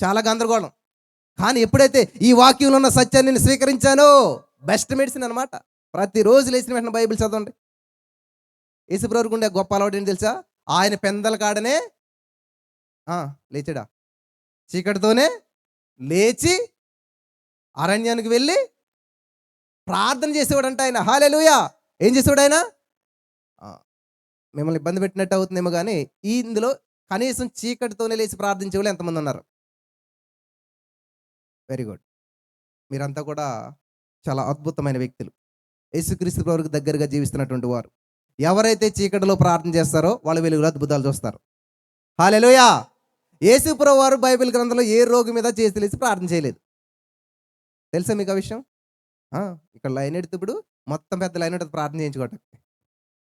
చాలా గందరగోళం. కానీ ఎప్పుడైతే ఈ వాక్యంలో ఉన్న సత్యాన్ని నేను స్వీకరించానో, బెస్ట్ మెడిసిన్ అనమాట. ప్రతిరోజు లేచిన వెంటనే బైబిల్ చదవండి. యేసుప్రభువుకు ఉండే గొప్ప అలవాటు ఏంటి తెలుసా? ఆయన పెందల కాడనే లేచాడా? చీకటితోనే లేచి అరణ్యానికి వెళ్ళి ప్రార్థన చేసేవాడంట ఆయన. హల్లెలూయా. ఏం చేసేవాడు ఆయన? మిమ్మల్ని ఇబ్బంది పెట్టినట్టు అవుతుందేమో కానీ ఇందులో కనీసం చీకటితోనే లేచి ప్రార్థించే వాళ్ళు ఎంతమంది ఉన్నారు? Very good. మీరంతా కూడా చాలా అద్భుతమైన వ్యక్తులు. యేసుక్రీస్తు ప్రభువుకు దగ్గరగా జీవిస్తున్నటువంటి వారు. ఎవరైతే చీకటిలో ప్రార్థన చేస్తారో వాళ్ళు వెలుగులో అద్భుతాలు చూస్తారు. హల్లెలూయా. యేసు ప్రభువు వారు బైబిల్ గ్రంథంలో ఏ రోగి మీద చేసి తెలిసి ప్రార్థన చేయలేదు. తెలుసా మీకు ఆ విషయం? ఇక్కడ లైన్ ఎడుతుప్పుడు మొత్తం పెద్ద లైన్ ఉంటుంది ప్రార్థన చేయించుకోవటం.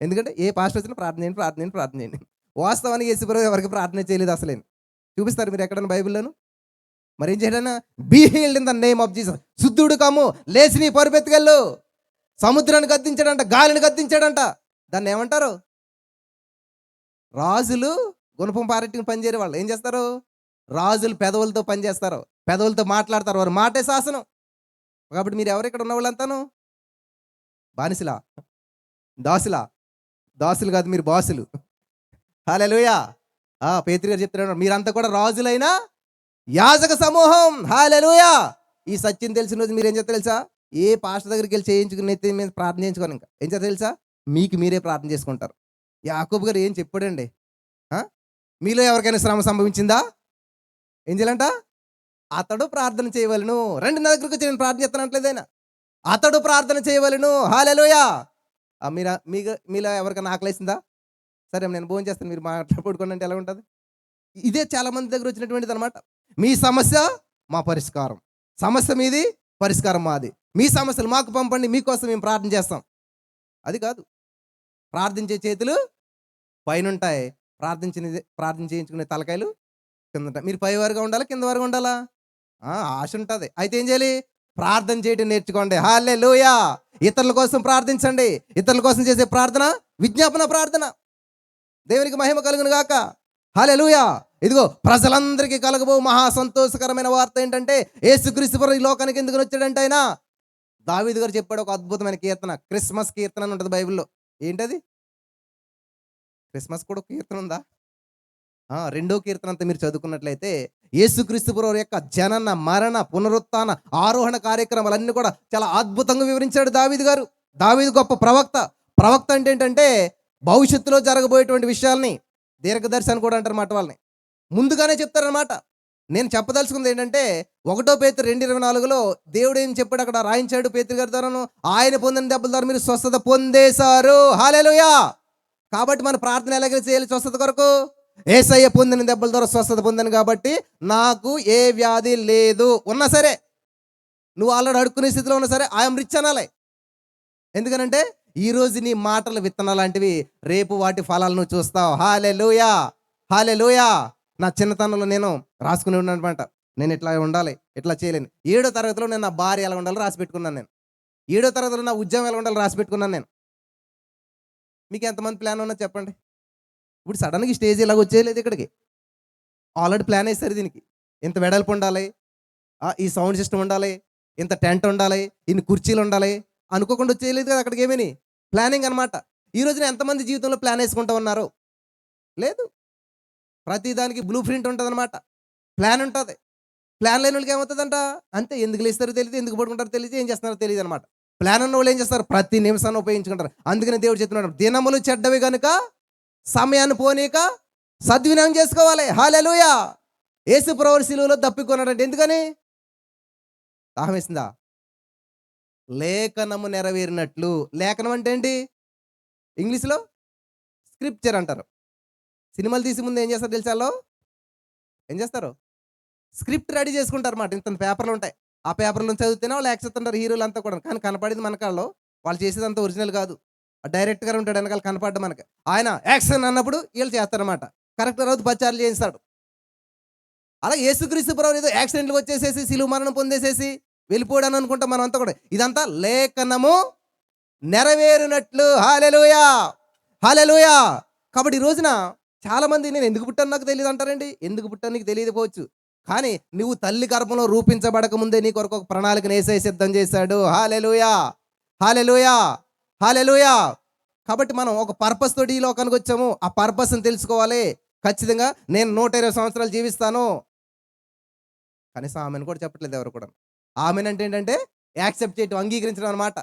ఎందుకంటే ఏ పాస్టర్ వచ్చినా ప్రార్థన చేయండి, ప్రార్థన చేయండి, ప్రార్థన చేయండి. వాస్తవానికి యేసు ప్రభువు ఎవరికి ప్రార్థన చేయలేదు అసలేం. చూపిస్తారు మీరు ఎక్కడన్నా బైబిల్లోను? మరి ఏం చేయడన్నా? Be healed in the name of Jesus. శుద్ధుడు కమ్ము, లేచి నీ పరుపెత్తుకెళ్ళు. సముద్రాన్ని గద్దించాడంట, గాలిని గద్దించాడంట. దాన్ని ఏమంటారు? రాజులు గుణపం పారెట్టుకుని పనిచేయరు. వాళ్ళు ఏం చేస్తారు? రాజులు పెదవులతో పనిచేస్తారు, పెదవులతో మాట్లాడతారు. వారు మాటే శాసనం. కాబట్టి మీరు ఎవరు ఇక్కడ ఉన్న వాళ్ళంతాను? బానిసలా? దాసులా? దాసులు కాదు, మీరు బాసులు. హల్లెలూయా. పేతురు గారు చెప్తున్నాడు, మీరంతా కూడా రాజులైన యాజక సమూహం. హల్లెలూయా. ఈ సత్యం తెలిసిన రోజు మీరు ఏం చేస్తారు తెలుసా? ఏ పాస్టర్ దగ్గరికి వెళ్ళి చేయించుకుని మీద ప్రార్థన చేయించుకోను. ఇంకా ఏం చేస్తారు తెలుసా? మీకు మీరే ప్రార్థన చేసుకుంటారు. యాకోబు గారు ఏం చెప్పాడండి? మీలో ఎవరికైనా శ్రమ సంభవించిందా? ఏం చేయాలంట? అతడు ప్రార్థన చేయవలను. రండి నా దగ్గరకు వచ్చి, నేను ప్రార్థన చేస్తానంటలేదైనా. అతడు ప్రార్థన చేయవలను. హల్లెలూయా. మీలో ఎవరికైనా ఆకలేసిందా? సరే నేను భోజనం చేస్తాను, మీరు మాట్లాడుకోండి అంటే ఎలా ఉంటుంది? ఇదే చాలా మంది దగ్గర వచ్చినటువంటిది అనమాట. మీ సమస్య మా పరిష్కారం, సమస్య మీది, పరిష్కారం మాది. మీ సమస్యలు మాకు పంపండి, మీకోసం మేము ప్రార్థన చేస్తాం. అది కాదు. ప్రార్థించే చేతులు పైన ఉంటాయి, ప్రార్థన చేయించుకునే తలకాయలు కింద ఉంటాయి. మీరు పై వారుగా ఉండాలా, కింద వారుగా ఉండాలా? ఆశ ఉంటుంది. అయితే ఏం చేయాలి? ప్రార్థన చేయడం నేర్చుకోండి. హల్లెలూయా. ఇతరుల కోసం ప్రార్థించండి. ఇతరుల కోసం చేసే ప్రార్థన విజ్ఞాపన ప్రార్థన. దేవునికి మహిమ కలుగును గాక. హల్లెలూయా. ఇదిగో ప్రజలందరికీ కలగబో మహా సంతోషకరమైన వార్త ఏంటంటే యేసుక్రీస్తు ప్రభువు ఈ లోకానికి ఎందుకు వచ్చాడంటే ఆయన దావీదు గారు చెప్పాడు ఒక అద్భుతమైన కీర్తన, క్రిస్మస్ కీర్తన అని ఉంటుంది బైబిల్లో. ఏంటది? క్రిస్మస్ కూడా ఒక కీర్తన ఉందా? రెండో కీర్తన అంతా మీరు చదువుకున్నట్లయితే యేసుక్రీస్తు ప్రభువు యొక్క జనన, మరణ, పునరుత్థాన, ఆరోహణ కార్యక్రమాలన్నీ కూడా చాలా అద్భుతంగా వివరించాడు దావీదు గారు. దావీదు గొప్ప ప్రవక్త. ప్రవక్త అంటే ఏంటంటే భవిష్యత్తులో జరగబోయేటువంటి విషయాల్ని దీర్ఘదర్శనం కూడా అంటారు మాట, వాళ్ళని ముందుగానే చెప్తారనమాట. నేను చెప్పదలుచుకుంది ఏంటంటే 1 పేతురు 2:24లో దేవుడు ఏం చెప్పాడు అక్కడ రాయించాడు పేతురు గారి ద్వారాను, ఆయన పొందిన దెబ్బల ద్వారా మీరు స్వస్థత పొందేశారు. హల్లెలూయా. కాబట్టి మన ప్రార్థన ఎలాగ చేయాలి? స్వస్థత కొరకు యేసయ్య పొందిన దెబ్బల ద్వారా స్వస్థత పొందాను కాబట్టి నాకు ఏ వ్యాధి లేదు. ఉన్నా సరే, నువ్వు ఆల్రెడీ అడుక్కునే స్థితిలో ఉన్నా సరే ఐఎమ్ రిచ్ అనాలి. ఎందుకనంటే ఈరోజు నీ మాటల విత్తనాలు లాంటివి, రేపు వాటి ఫలాలు నువ్వు చూస్తావు. హల్లెలూయా. హల్లెలూయా. నా చిన్నతనంలో నేను రాసుకుని ఉన్నానమాట, నేను ఇట్లా ఉండాలి, ఇట్లా చేయలేను. 7వ తరగతిలో నేను నా భార్య ఎలా ఉండాలో రాసి పెట్టుకున్నాను. నేను 7వ తరగతిలో నా ఉద్యోగం ఎలా ఉండాలో రాసి పెట్టుకున్నాను నేను. మీకు ఎంతమంది ప్లాన్ ఉన్నా చెప్పండి. ఇప్పుడు సడన్గా ఈ స్టేజ్ ఇలాగ వచ్చేయలేదు ఇక్కడికి. ఆల్రెడీ ప్లాన్ వేస్తారు దీనికి. ఇంత వెడల్పు ఉండాలి, ఈ సౌండ్ సిస్టమ్ ఉండాలి, ఇంత టెంట్ ఉండాలి, ఇన్ని కుర్చీలు ఉండాలి అనుకోకుండా వచ్చేయలేదు కదా అక్కడికి. ఏమని ప్లానింగ్ అనమాట. ఈ రోజున ఎంతమంది జీవితంలో ప్లాన్ వేసుకుంటూ ఉన్నారు? లేదు. ప్రతి దానికి బ్లూ ప్రింట్ ఉంటుంది అనమాట, ప్లాన్ ఉంటుంది. ప్లాన్ లేని వాళ్ళకి ఏమవుతుందంట, అంతే. ఎందుకు లేస్తారో తెలియదు, ఎందుకు పడుకుంటారో తెలియదు, ఏం చేస్తున్నారో తెలియదు అనమాట. ప్లాన్ ఉన్న వాళ్ళు ఏం చేస్తారు? ప్రతి నిమిషాన్ని ఉపయోగించుకుంటారు. అందుకని దేవుడు చెప్తున్నాడు, దినములు చెడ్డవి కనుక సమయాన్ని పోనీక సద్వినియోగం చేసుకోవాలి. హల్లెలూయా. యేసు ప్రభువు శిలువలో దప్పికొన్నాడంటే ఎందుకని? దాహం వేసిందా? లేఖనము నెరవేరినట్లు. లేఖనం అంటే ఏంటి? ఇంగ్లీష్లో స్క్రిప్చర్ అంటారు. సినిమాలు తీసి ముందు ఏం చేస్తారు తెలుసా? ఏం చేస్తారు? స్క్రిప్ట్ రెడీ చేసుకుంటారు అన్నమాట. ఇంత పేపర్లు ఉంటాయి. ఆ పేపర్లను చదివితేనే వాళ్ళు యాక్సెప్తుంటారు హీరోలు అంతా కూడా. కానీ కనపడేది మనకాల్లో, వాళ్ళు చేసేదంతా ఒరిజినల్ కాదు. డైరెక్ట్గా ఉంటాడు వెనకాల కనపడ్డ మనకి. ఆయన యాక్షన్ అన్నప్పుడు వీళ్ళు చేస్తారన్నమాట. కరెక్ట్ రోజు పచ్చారులు చేయిస్తాడు. అలా యేసుక్రీస్తు ప్రభువు ఏదో యాక్సిడెంట్లు వచ్చేసేసి సిలువ మరణం పొందేసేసి వెళ్ళిపోయాడని అనుకుంటాం మనం అంతా కూడా. ఇదంతా లేఖనము నెరవేరినట్లు. హల్లెలూయా. హల్లెలూయా. కాబట్టి ఈ రోజున చాలామంది నేను ఎందుకు పుట్టాను నాకు తెలియదు అంటారండి. ఎందుకు పుట్టాను నీకు తెలియదు పోవచ్చు, కానీ నువ్వు తల్లి గర్భంలో రూపించబడక ముందే నీ కొరకు ఒక ప్రణాళికను యేసయ్య సిద్ధం చేశాడు. హల్లెలూయా. హల్లెలూయా. హల్లెలూయా. కాబట్టి మనం ఒక పర్పస్ తోటి ఈ లోకానికి వచ్చాము. ఆ పర్పస్ని తెలుసుకోవాలి. ఖచ్చితంగా నేను 120 సంవత్సరాలు జీవిస్తాను. కనీసం ఆమెను కూడా చెప్పట్లేదు ఎవరు కూడా. ఆమెను అంటే ఏంటంటే యాక్సెప్ట్ చేయటం, అంగీకరించడం అనమాట.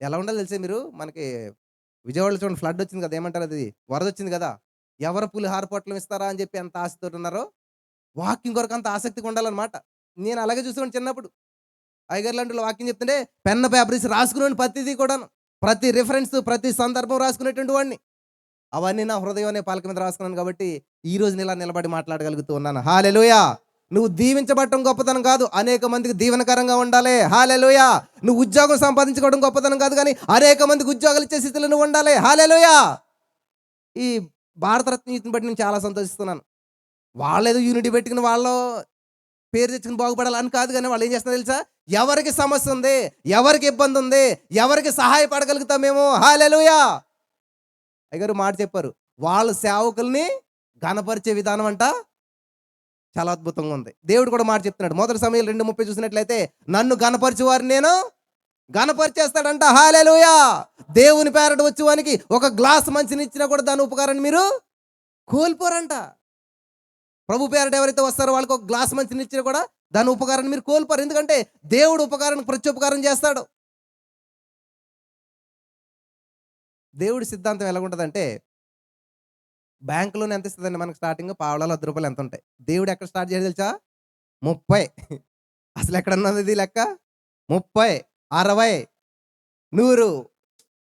ఎలా ఉండాలి తెలిసే మీరు? మనకి విజయవాడలో చూడండి, ఫ్లడ్ వచ్చింది కదా, ఏమంటారు అది, వరద వచ్చింది కదా. ఎవరు పులిహార పొట్లం ఇస్తారా అని చెప్పి ఎంత ఆశతో ఉన్నారో, వాకింగ్ కొరకు అంత ఆసక్తిగా ఉండాలన్నమాట. నేను అలాగే చూసాను చిన్నప్పుడు. అయ్యగారు లాంటి వాకింగ్ చెప్తుంటే పెన్న పేపర్ ఇసి రాసుకునే ప్రతిదీ కూడాను, ప్రతి రిఫరెన్స్, ప్రతి సందర్భం రాసుకునేటువంటి వాడిని. అవన్నీ నా హృదయం అనే పాలక మీద రాసుకున్నాను కాబట్టి ఈ రోజు ఇలా నిలబడి మాట్లాడగలుగుతూ ఉన్నాను. హల్లెలూయా. నువ్వు దీవించబడటం గొప్పతనం కాదు, అనేక మందికి దీవెనకరంగా ఉండాలి. హల్లెలూయా. నువ్వు ఉద్యోగం సంపాదించుకోవడం గొప్పతనం కాదు, కానీ అనేక మందికి ఉద్యోగాలు ఇచ్చే స్థితిలో నువ్వు ఉండాలి. హల్లెలూయా. ఈ భారతరత్న యూత్ని బట్టి నేను చాలా సంతోషిస్తున్నాను. వాళ్ళేదో యూనిటీ పెట్టుకుని వాళ్ళు పేరు తెచ్చుకుని బాగుపడాలి అని కాదు, కానీ వాళ్ళు ఏం చేస్తున్నారు తెలుసా? ఎవరికి సమస్య ఉంది, ఎవరికి ఇబ్బంది ఉంది, ఎవరికి సహాయపడగలుగుతాం మేము. హల్లెలూయా. అయ్యగారు మాట చెప్పారు, వాళ్ళ సేవకుల్ని ఘనపరిచే విధానం అంట చాలా అద్భుతంగా ఉంది. దేవుడు కూడా మాట చెప్తున్నాడు. 1 సమూయేలు 2:30 చూసినట్లయితే నన్ను ఘనపరిచే వారిని నేను ఘనపరిచేస్తాడంట. హల్లెలూయా. దేవుని పేరట వచ్చేవానికి ఒక గ్లాస్ మంచిని ఇచ్చినా కూడా దాని ఉపకారాన్ని మీరు కోల్పోరంట. ప్రభు పేరట ఎవరైతే వస్తారో వాళ్ళకి ఒక గ్లాస్ మంచిని ఇచ్చినా కూడా దాని ఉపకారాన్ని మీరు కోల్పోరు. ఎందుకంటే దేవుడు ఉపకారానికి ప్రత్యుపకారం చేస్తాడు. దేవుడి సిద్ధాంతం ఎలా ఉంటుందంటే, బ్యాంకులోనే ఎంత ఇస్తుందండి మనకు స్టార్టింగ్? పావలాలు ₹10 ఎంత ఉంటాయి. దేవుడు ఎక్కడ స్టార్ట్ చేయాలి తెలుసా? 30. అసలు ఎక్కడన్నది ఇది లెక్క? 30, 60, 100.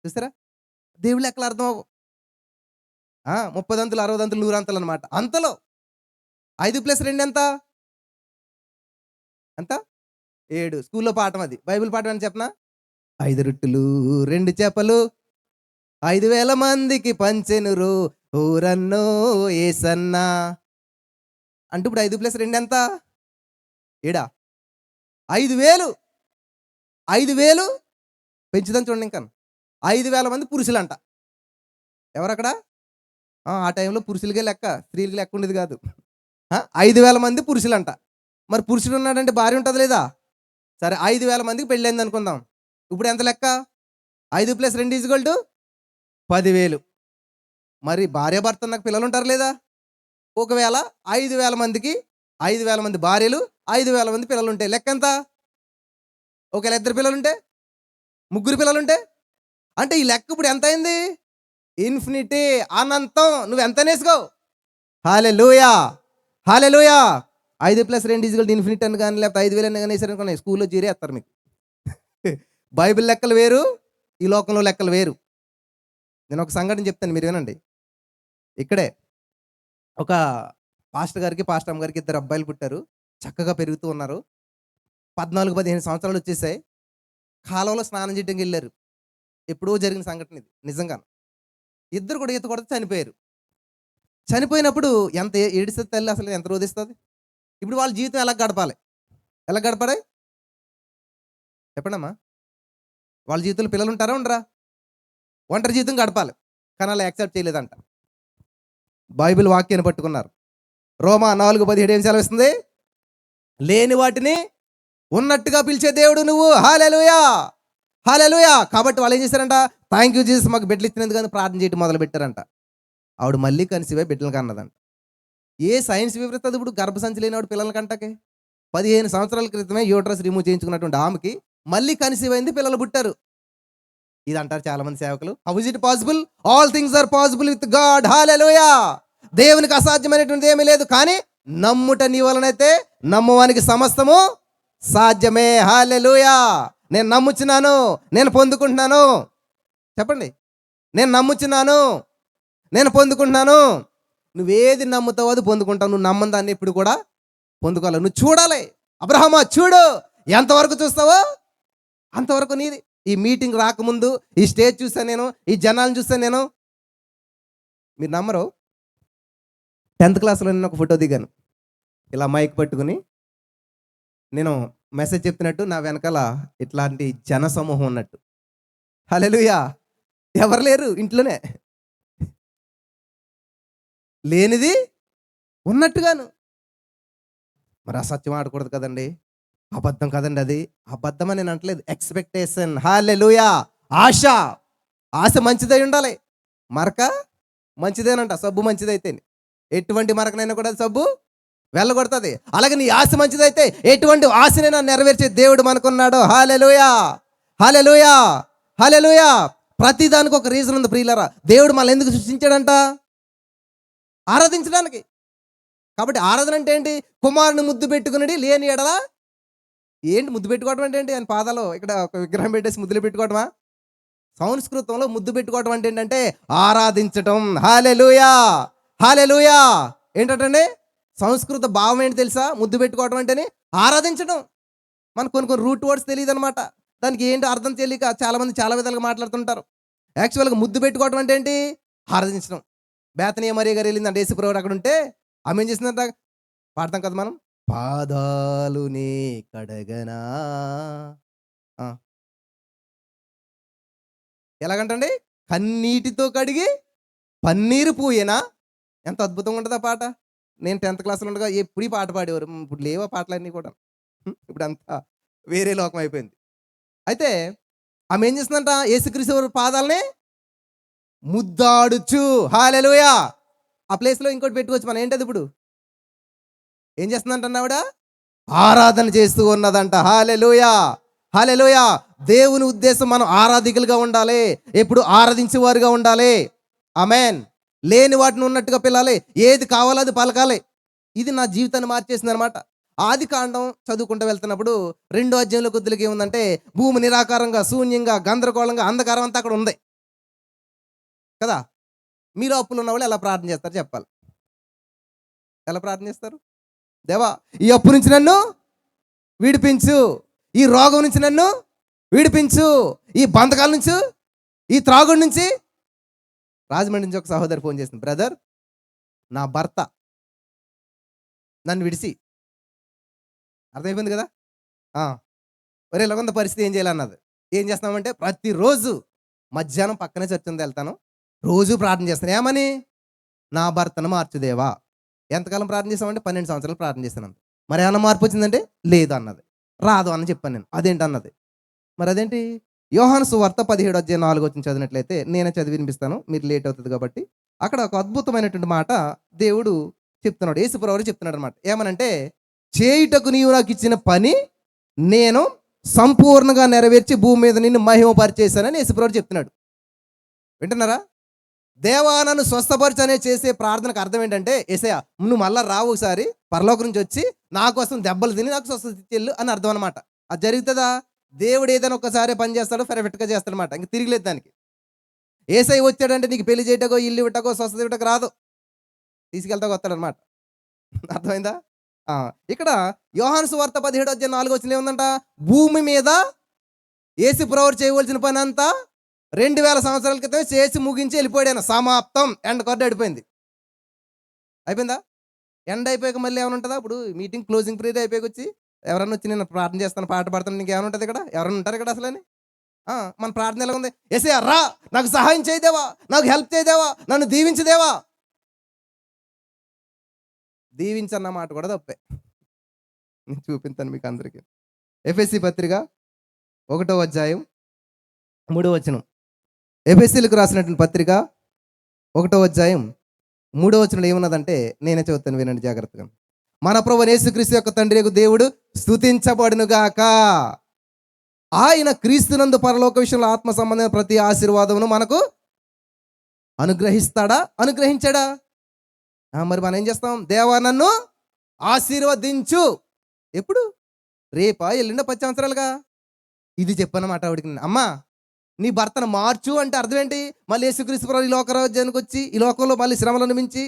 చూస్తారా? దేవుడు లెక్కలు అర్థం అవ్వవు. 30 అంతులు, 60 అంతులు, 100 అంతులు అనమాట. అంతలో 5 + 2 ఎంత? ఎంత? 7. స్కూల్లో పాఠం అది. బైబిల్ పాఠం అని చెప్పనా? 5 రొట్టెలు 2 చేపలు 5,000 మందికి పంచెనురు ఊరన్నో ఏసన్న. అంటే ఇప్పుడు 5 + 2 ఎంత? 7. 5,000 5,000 పెంచుదని చూడండి. ఇంకా 5,000 మంది పురుషులంట. ఎవరక్కడ? ఆ టైంలో పురుషులకే లెక్క, స్త్రీలకి లెక్క ఉండేది కాదు. 5,000 మంది పురుషులంట. మరి పురుషుడు ఉన్నాడంటే భార్య ఉంటుంది లేదా? సరే, 5,000 మందికి పెళ్ళైంది అనుకుందాం. ఇప్పుడు ఎంత లెక్క? 5 + 2 = 10,000. మరి భార్య భర్త నాకు పిల్లలు ఉంటారు లేదా? ఒకవేళ 5,000 మందికి 5,000 మంది భార్యలు, 5,000 మంది పిల్లలు ఉంటాయి. లెక్క ఎంత? ఒకవేళ 2 పిల్లలుంటే, 3 పిల్లలుంటే, అంటే ఈ లెక్క ఇప్పుడు ఎంత అయింది? ఇన్ఫినిటీ, అనంతం. నువ్వు ఎంత నేసుకో. హల్లెలూయా, హల్లెలూయా. 5 + 2 = ఇన్ఫినిటీ అని కానీ, లేకపోతే 5,000 అని కానీ వేసారనుకోండి, స్కూల్లో చేరేస్తారు మీకు. బైబిల్ లెక్కలు వేరు, ఈ లోకంలో లెక్కలు వేరు. నేను ఒక సంఘటన చెప్తాను, మీరు వినండి. ఇక్కడే ఒక పాస్టర్ గారికి, పాస్టర్ అమ్మ గారికి 2 అబ్బాయిలు పుట్టారు. చక్కగా పెరుగుతూ ఉన్నారు. 14-15 సంవత్సరాలు వచ్చేసాయి. కాలువలో స్నానం చేయడానికి వెళ్ళారు. ఎప్పుడో జరిగిన సంఘటన ఇది, నిజంగా. ఇద్దరు కూడా ఈత కొడితే చనిపోయారు. చనిపోయినప్పుడు ఎంత ఏడుస్తుంది తల్లి, అసలు ఎంత రోధిస్తుంది. ఇప్పుడు వాళ్ళ జీవితం ఎలా గడపాలి? ఎలా గడపాలి చెప్పండమ్మా. వాళ్ళ జీవితంలో పిల్లలు ఉంటారా ఉండరా? ఒంటరి జీవితం గడపాలి. కానీ అలా యాక్సెప్ట్ చేయలేదంట. బైబిల్ వాక్యాన్ని పట్టుకున్నారు. రోమా 4:17 ఏం సెలవిస్తుంది? లేని వాటిని ఉన్నట్టుగా పిలిచే దేవుడు నువ్వు. హల్లెలూయా, హల్లెలూయా. కాబట్టి వాళ్ళు ఏం చేశారంట? థ్యాంక్ యూ జీసస్, మాకు బిడ్డలు ఇచ్చినందుకు కానీ ప్రార్థన చేయడం మొదలు పెట్టారంట. ఆవిడ మళ్ళీ కన్సీవ్ అయ్యి బిడ్డలు కన్నదంట. ఏ సైన్స్ వివరిస్తుంది ఇప్పుడు? గర్భసంచి లేనివాడు పిల్లల కంటకి 15 సంవత్సరాల క్రితమే యూట్రస్ రిమూవ్ చేయించుకున్నటువంటి ఆమెకి మళ్ళీ కన్సీవ్ అయింది, పిల్లలు పుట్టారు. ఇది అంటారు చాలా మంది సేవకులు. How is it possible? All things are possible with God. Hallelujah. దేవునికి అసాధ్యమైనటువంటి ఏమీ లేదు. కానీ నమ్ముట నీ వలనైతే నమ్మువానికి సమస్తము సాధ్యమే. హల్లెలూయా. నేను నమ్ముచున్నాను, నేను పొందుకుంటున్నాను. చెప్పండి, నేను నమ్ముచున్నాను, నేను పొందుకుంటున్నాను. నువ్వేది నమ్ముతావో అది పొందుకుంటావు. నువ్వు నమ్మని దాన్ని ఇప్పుడు కూడా పొందుకోవాలి. నువ్వు చూడాలి. అబ్రహామా చూడు, ఎంతవరకు చూస్తావో అంతవరకు నీది. ఈ మీటింగ్ రాకముందు ఈ స్టేజ్ చూసాను నేను, ఈ జనాలను చూసాను నేను. మీరు నమ్మరు, 10th క్లాస్లో నేను ఒక ఫోటో దిగాను. ఇలా మైక్ పట్టుకుని నేను మెసేజ్ చెప్తున్నట్టు, నా వెనకాల ఇట్లాంటి జన సమూహం ఉన్నట్టు. హల్లెలూయా. ఎవరు లేరు ఇంట్లోనే, లేనిది ఉన్నట్టుగాను. మరి అసత్యం ఆడకూడదు కదండి, అబద్ధం కదండి. అది అబద్ధం అని నేను అంటలేదు, ఎక్స్పెక్టేషన్. హల్లెలూయా. ఆశ, ఆశ మంచిదై ఉండాలి. మరక మంచిదేనంట, సబ్బు మంచిదైతే. ఎటువంటి మరకనైనా కూడా సబ్బు వెళ్ళగొడుతుంది. అలాగే నీ ఆశ మంచిదైతే ఎటువంటి ఆశనైనా నెరవేర్చే దేవుడు మనకున్నాడు. హల్లెలూయా, హల్లెలూయా, హల్లెలూయా. ప్రతి దానికి ఒక రీజన్ ఉంది ప్రియులారా. దేవుడు మనల్ని ఎందుకు సృష్టించాడంట? ఆరాధించడానికి. కాబట్టి ఆరాధన అంటే ఏంటి? కుమారుని ముద్దు పెట్టుకుని లేని ఎడల ఏంటి ముద్దు పెట్టుకోవడం అంటే ఏంటి? ఆయన పాదాలు ఇక్కడ ఒక విగ్రహం పెట్టేసి ముద్దులు పెట్టుకోవడమా? సంస్కృతంలో ముద్దు పెట్టుకోవడం అంటే ఏంటంటే ఆరాధించటం. హల్లెలూయా, హల్లెలూయా. ఏంటంటే సంస్కృత భావం ఏంటి తెలుసా? ముద్దు పెట్టుకోవడం అంటేనే ఆరాధించడం. మనకు కొన్ని రూట్ వర్డ్స్ తెలియదు అనమాట. దానికి ఏంటి అర్థం తెలియక చాలామంది చాలా విధాలుగా మాట్లాడుతుంటారు. యాక్చువల్గా ముద్దు పెట్టుకోవడం అంటే ఏంటి? ఆరాధించడం. బేతనీయ మరియ గారు వెళ్ళిందంటే యేసుప్రభువు అక్కడ ఉంటే ఆమె ఏం చేసిందంట? పాడతాం కదా మనం, పాదాలు నీ కడగనా. ఎలాగంటండి? కన్నీటితో కడిగి పన్నీరు పూయేనా. ఎంత అద్భుతంగా ఉంటుంది ఆ పాట. నేను 10th క్లాస్లో ఉండగా ఎప్పుడు ఈ పాట పాడేవారు. ఇప్పుడు లేవా పాటలన్నీ కూడా. ఇప్పుడు అంతా వేరే లోకం అయిపోయింది. అయితే ఆమె ఏం చేస్తుందంట? యేసుక్రీస్తు పాదాలని ముద్దాడుచు. హల్లెలూయా. ఆ ప్లేస్లో ఇంకోటి పెట్టుకోవచ్చు మనం. ఏంటది ఇప్పుడు? ఏం చేస్తుందంట ఆవిడ? ఆరాధన చేస్తూ ఉన్నదంట. హల్లెలూయా, హల్లెలూయా. దేవుని ఉద్దేశం మనం ఆరాధికులుగా ఉండాలి, ఎప్పుడు ఆరాధించేవారుగా ఉండాలి. ఆమేన్. లేని వాటిని ఉన్నట్టుగా పిల్లాలి, ఏది కావాలో అది పలకాలి. ఇది నా జీవితాన్ని మార్చేసింది అనమాట. ఆది కాండం చదువుకుంటూ వెళ్తున్నప్పుడు 2వ అధ్యాయంలో కొద్దిగా ఏముందంటే, భూమి నిరాకారంగా, శూన్యంగా, గందరగోళంగా, అంధకారం అంతా అక్కడ ఉంది కదా. మీలో అప్పులు ఉన్న వాళ్ళు ఎలా ప్రార్థన చేస్తారు చెప్పాలి? ఎలా ప్రార్థన చేస్తారు? దేవా, ఈ అప్పు నుంచి నన్ను విడిపించు, ఈ రోగం నుంచి నన్ను విడిపించు, ఈ బంధకాల నుంచి, ఈ త్రాగుడి నుంచి. రాజమండ్రి నుంచి ఒక సహోదరి ఫోన్ చేసింది, బ్రదర్ నా భర్త నన్ను విడిసి. అర్థమైపోయింది కదా. ఆ, ఒరే ఇలాగుంది పరిస్థితి, ఏం చేయాలన్నది. ఏం చేస్తున్నామంటే ప్రతిరోజు మధ్యాహ్నం పక్కనే చర్చ్ ఉంది, వెళ్తాను. రోజు ప్రార్థన చేస్తాను. ఏమని? నా భర్తను మార్చుదేవా. ఎంతకాలం ప్రార్థన చేసామంటే 12 సంవత్సరాలు ప్రార్థన చేశాను. మరి ఏమన్నా మార్పు వచ్చిందంటే లేదు అన్నది. రాదు అని చెప్పాను నేను. అదేంటి అన్నది. మరి అదేంటి? యోహాను సువార్త 17:4 చదివినట్లయితే, నేనే చదివి వినిపిస్తాను, మీరు లేట్ అవుతుంది కాబట్టి. అక్కడ ఒక అద్భుతమైనటువంటి మాట దేవుడు చెప్తున్నాడు, యేసుప్రభువు చెప్తున్నాడు అనమాట. ఏమనంటే, చేయుటకు నీవు నాకు ఇచ్చిన పని నేను సంపూర్ణంగా నెరవేర్చి భూమి మీద నిన్ను మహిమపరిచేశానని యేసుప్రభువు చెప్తున్నాడు. వింటున్నారా? దేవా నన్ను స్వస్థపరచు అనే చేసే ప్రార్థనకు అర్థం ఏంటంటే, యేసయ్యా నువ్వు మళ్ళా రావు, ఒకసారి పరలోకం నుంచి వచ్చి నా కోసం దెబ్బలు తిని నాకు స్వస్థత ఇచ్చెళ్ళు అని అర్థం అనమాట. అది జరుగుతుందా? దేవుడు ఏదైనా ఒక్కసారి పని చేస్తాడో పర్ఫెక్ట్గా చేస్తాడనమాట, ఇంక తిరిగిలేదు దానికి. యేసయ్య వచ్చాడంటే నీకు పెళ్లి చేయటకో, ఇల్లు ఇవ్వటకో, స్వస్థత ఇవ్వటకు రాదు, తీసుకెళ్తాకు వస్తాడనమాట. అర్థమైందా? ఇక్కడ యోహాను సువార్త 17:4 ఏముందంట? భూమి మీద యేసు ప్రభువు చేయవలసిన పని అంతా 2000 సంవత్సరాల క్రితం చేసి ముగించి వెళ్ళిపోయాడు. సమాప్తం, ఎండ్ కార్డు అయిపోయింది. అయిపోయిందా? ఎండ్ అయిపోయాక మళ్ళీ ఏమైనా ఉంటుందా? ఇప్పుడు మీటింగ్ క్లోజింగ్ పీరియడ్ అయిపోయాక వచ్చి ఎవరన్నా వచ్చి నేను ప్రార్థన చేస్తాను, పాట పాడతాను, నీకు ఏమైనా ఉంటుంది ఇక్కడ? ఎవరన్నా ఉంటారు ఇక్కడ అసలు అని? మన ప్రార్థన ఎలా ఉంది? యేసయ్యా రా, నాకు సహాయం చేయదేవా, నాకు హెల్ప్ చేయదేవా, నన్ను దీవించదేవా. దీవించన్న మాట కూడా తప్పే. నేను చూపిస్తాను మీకు అందరికీ. ఎఫెసీ పత్రిక 1:3 ఎఫెసీలకు రాసినటువంటి పత్రిక 1:3 ఏమున్నదంటే, నేనే చదువుతాను, వినండి జాగ్రత్తగా. మన ప్రభువైన యేసుక్రీస్తు యొక్క తండ్రి యొక్క దేవుడు స్తుతించబడునుగాక. ఆయన క్రీస్తునందు పరలోక విషయంలో ఆత్మ సంబంధమైన ప్రతి ఆశీర్వాదమును మనకు అనుగ్రహిస్తాడా? అనుగ్రహించాడా? మరి మనం ఏం చేస్తాం? దేవా నన్ను ఆశీర్వదించు. ఎప్పుడు? రేపా, ఎల్లుండ, 10 సంవత్సరాలుగా? ఇది చెప్పన్నమాట ఆవిడికి. అమ్మా నీ భర్తను మార్చు అంటే అర్థం ఏంటి? మళ్ళీ యేసుక్రీస్తు ప్రభువు ఈ లోకరాజ్యానికి వచ్చి ఈ లోకంలో మళ్ళీ శ్రమలను మించి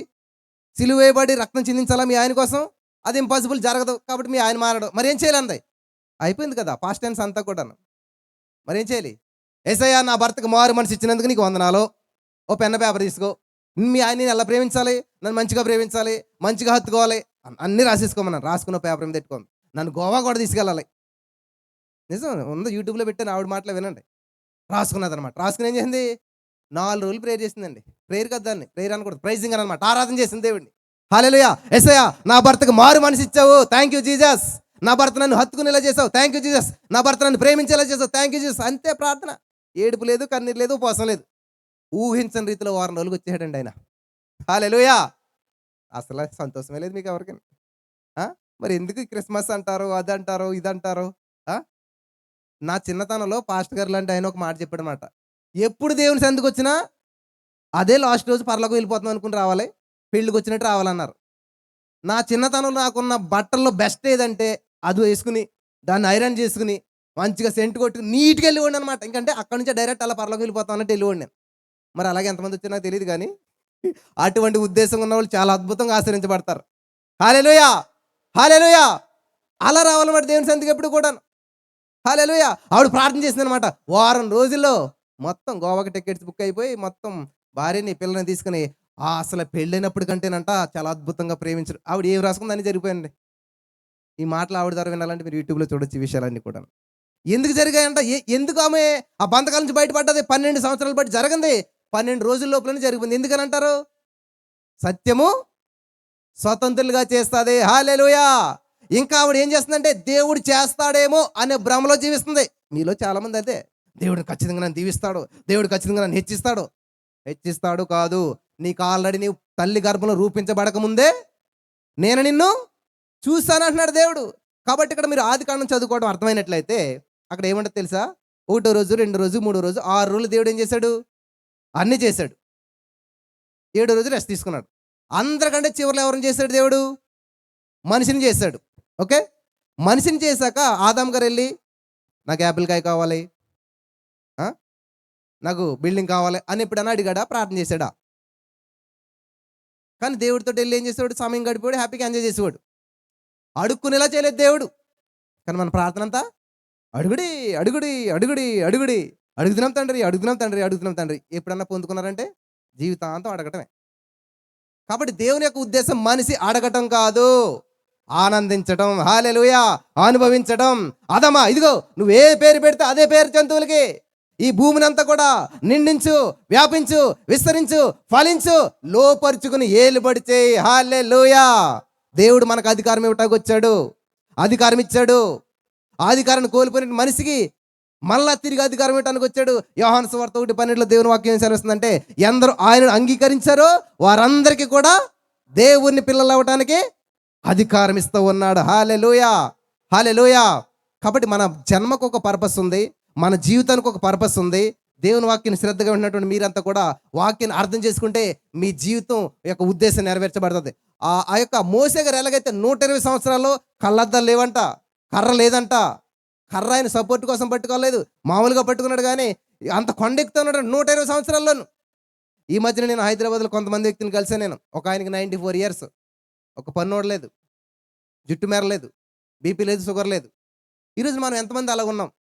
సిలువ వేయబడి రక్తం చిందించాలా మీ ఆయన కోసం? అది ఇంపాసిబుల్, జరగదు. కాబట్టి మీ ఆయన మారడు. మరి ఏం చేయాలంది? అయిపోయింది కదా, పాస్ట్ టెన్స్ అంతా కూడా. మరి ఏం చేయాలి? యేసయ్యా నా భర్తకు మారు మనసు ఇచ్చినందుకు నీకు వందనాలు. ఓ పెన్న పేపర్ తీసుకో, మీ ఆయన్ని ఎలా ప్రేమించాలి, నన్ను మంచిగా ప్రేమించాలి, మంచిగా హత్తుకోవాలి, అన్నీ రాసేసుకోమన్నాను. రాసుకున్న పేపర్ మీద పెట్టుకోండి. నన్ను గోవా కూడా తీసుకెళ్ళాలి. నిజం ఉందో, యూట్యూబ్లో పెట్టాను, ఆవిడ మాటలు వినండి. రాసుకున్నది అనమాట. రాసుకుని ఏం చేసింది? 4 రోజులు ప్రేయర్ చేసిందండి. ప్రేయర్ కదా దాన్ని, ప్రేయర్ అనకూడదు, ప్రైజింగ్ అనమాట. ఆరాధన చేసింది దేవుడిని. హల్లెలూయా. యేసయ్యా నా భర్తకు మారు మనసు ఇచ్చావు, థ్యాంక్ యూ జీసస్. నా భర్త నన్ను హత్తుకునేలా చేసావు, థ్యాంక్ యూ జీసస్. నా భర్త నన్ను ప్రేమించేలా చేసావు, థ్యాంక్ యూ జీసస్. అంతే ప్రార్థన. ఏడుపు లేదు, కన్నీరు లేదు, ఉపవాసం లేదు. ఊహించని రీతిలో 4 రోజులకు వచ్చేసాడండి ఆయన. హల్లెలూయా. అసలు సంతోషమే లేదు మీకు ఎవరికి. మరి ఎందుకు క్రిస్మస్ అంటారు, అది అంటారు, ఇది అంటారు? నా చిన్నతనంలో పాస్టర్ గారు లాంటి ఆయన ఒక మాట చెప్పాడనమాట. ఎప్పుడు దేవుని సందుకు వచ్చినా అదే లాస్ట్ రోజు పరలోకం వెళ్ళిపోతున్నాం అనుకుని రావాలి, పెళ్ళికి వచ్చినట్టు రావాలన్నారు. నా చిన్నతనంలో నాకున్న బట్టల్లో బెస్ట్ ఏదంటే అది వేసుకుని దాన్ని ఐరన్ చేసుకుని మంచిగా సెంట్ కొట్టుకుని నీట్గా వెళ్ళిపోండి అనమాట. ఇంకంటే అక్కడి నుంచి డైరెక్ట్ అలా పరలోకం వెళ్ళిపోతాం అన్నట్టు వెళ్ళిపోండి నేను. మరి అలాగే ఎంతమంది వచ్చి నాకు తెలియదు కానీ అటువంటి ఉద్దేశం ఉన్న వాళ్ళు చాలా అద్భుతంగా ఆశ్రయించబడతారు. హల్లెలూయా, హల్లెలూయా. అలా రావాలన్నమాట దేవుని సందుకు ఎప్పుడు కూడా. హల్లెలూయా. ఆవిడ ప్రార్థన చేసింది అనమాట. వారం రోజుల్లో మొత్తం గోవాకి టికెట్స్ బుక్ అయిపోయి మొత్తం భార్యని పిల్లల్ని తీసుకుని అసలు పెళ్ళైనప్పుడు కంటేనంట చాలా అద్భుతంగా ప్రేమించరు. ఆవిడ ఏం రాసుకుందని జరిగిపోయింది. ఈ మాటలు ఆవిడ ద్వారా వినాలంటే మీరు యూట్యూబ్లో చూడొచ్చు ఈ విషయాలన్నీ కూడా. ఎందుకు జరిగాయంట? ఎందుకు ఆమె ఆ బంధకాల నుంచి బయటపడ్డది? 12 సంవత్సరాలు బట్టి జరగంది 12 రోజుల లోపలనే జరిగింది. ఎందుకని అంటారు? సత్యము స్వతంత్రులుగా చేస్తుంది. హల్లెలూయా. ఇంకా ఆవిడ ఏం చేస్తుందంటే దేవుడు చేస్తాడేమో అనే భ్రమలో జీవిస్తుంది. మీలో చాలామంది అయితే దేవుడు ఖచ్చితంగా నన్ను దీవిస్తాడు, దేవుడు ఖచ్చితంగా నన్ను హెచ్చిస్తాడు. హెచ్చిస్తాడు కాదు, నీకు ఆల్రెడీ నీవు తల్లి గర్భంలో రూపించబడక ముందే నేను నిన్ను చూస్తాను అంటున్నాడు దేవుడు. కాబట్టి ఇక్కడ మీరు ఆదికాండం చదువుకోవడం అర్థమైనట్లయితే అక్కడ ఏమంటుంది తెలుసా? 1వ రోజు, 2వ రోజు, 3వ రోజు, 6 రోజులు దేవుడు ఏం చేశాడు? అన్నీ చేశాడు. 7వ రోజు రెస్ట్ తీసుకున్నాడు. అందరికంటే చివరిలో ఎవరిని చేశాడు దేవుడు? మనిషిని చేశాడు. ఓకే, మనిషిని చేశాక ఆదాం గారు వెళ్ళి నాకు యాపిల్ కాయ కావాలి, నాకు బిల్డింగ్ కావాలి అని ఎప్పుడైనా అడిగాడా? ప్రార్థన చేశాడా? కానీ దేవుడితో వెళ్ళి ఏం చేసేవాడు? సమయం గడిపోయాడు, హ్యాపీగా ఎంజాయ్ చేసేవాడు. అడుక్కునేలా చేయలేదు దేవుడు. కానీ మన ప్రార్థన అంతా అడుగుడి అడుగుడి అడుగుడి అడుగుడి, అడుగుతున్నాం తండ్రి, అడుగుతున్నాం తండ్రి, అడుగుతున్నాం తండ్రి. ఎప్పుడన్నా పొందుకున్నారంటే జీవితాంతం అడగటమే. కాబట్టి దేవుని యొక్క ఉద్దేశం మనిషి అడగటం కాదు, ఆనందించడం, హల్లెలూయా, అనుభవించడం. అదమ్మా ఇదిగో నువ్వు ఏ పేరు పెడితే అదే పేరు జంతువులకి. ఈ భూమిని అంతా కూడా నిండించు, వ్యాపించు, విస్తరించు, ఫలించు, లోపరుచుకుని ఏలుబడి చేయి. హల్లెలూయా. దేవుడు మనకు అధికారం ఇవ్వటానికి వచ్చాడు, అధికారం ఇచ్చాడు. ఆ అధికారాన్ని కోల్పోయిన మనిషికి మళ్ళా తిరిగి అధికారం ఇవ్వడానికి వచ్చాడు. యోహాను సువార్త 1:12 దేవుని వాక్యం ఏం సెలవిస్తుందంటే, ఎందరూ ఆయనను అంగీకరించారో వారందరికీ కూడా దేవుని పిల్లలు అవ్వటానికి అధికారం ఇస్తూ ఉన్నాడు. హల్లెలూయా, హల్లెలూయా. కాబట్టి మన జన్మకు ఒక పర్పస్ ఉంది, మన జీవితానికి ఒక పర్పస్ ఉంది. దేవుని వాక్యాన్ని శ్రద్ధగా విన్నటువంటి మీరంతా కూడా వాక్యాన్ని అర్థం చేసుకుంటే మీ జీవితం యొక్క ఉద్దేశం నెరవేర్చబడుతుంది. ఆ యొక్క మోసే గారు ఎలాగైతే 120 సంవత్సరాల్లో కళ్ళద్దాలు లేవంట, కర్ర లేదంట. కర్ర ఆయన సపోర్ట్ కోసం పట్టుకోలేదు, మామూలుగా పట్టుకున్నాడు. కానీ అంత కొండెక్కుతూ ఉన్నాడు 120 సంవత్సరాల్లోనూ. ఈ మధ్యన నేను హైదరాబాద్లో కొంతమంది వ్యక్తులు కలిసాను. నేను ఒక ఆయనకి 94 ఇయర్స్, ఒక పన్ను లేదు, జుట్టు మేరలేదు, బీపీ లేదు, షుగర్ లేదు. ఈరోజు మనం ఎంతమంది అలా ఉన్నాం?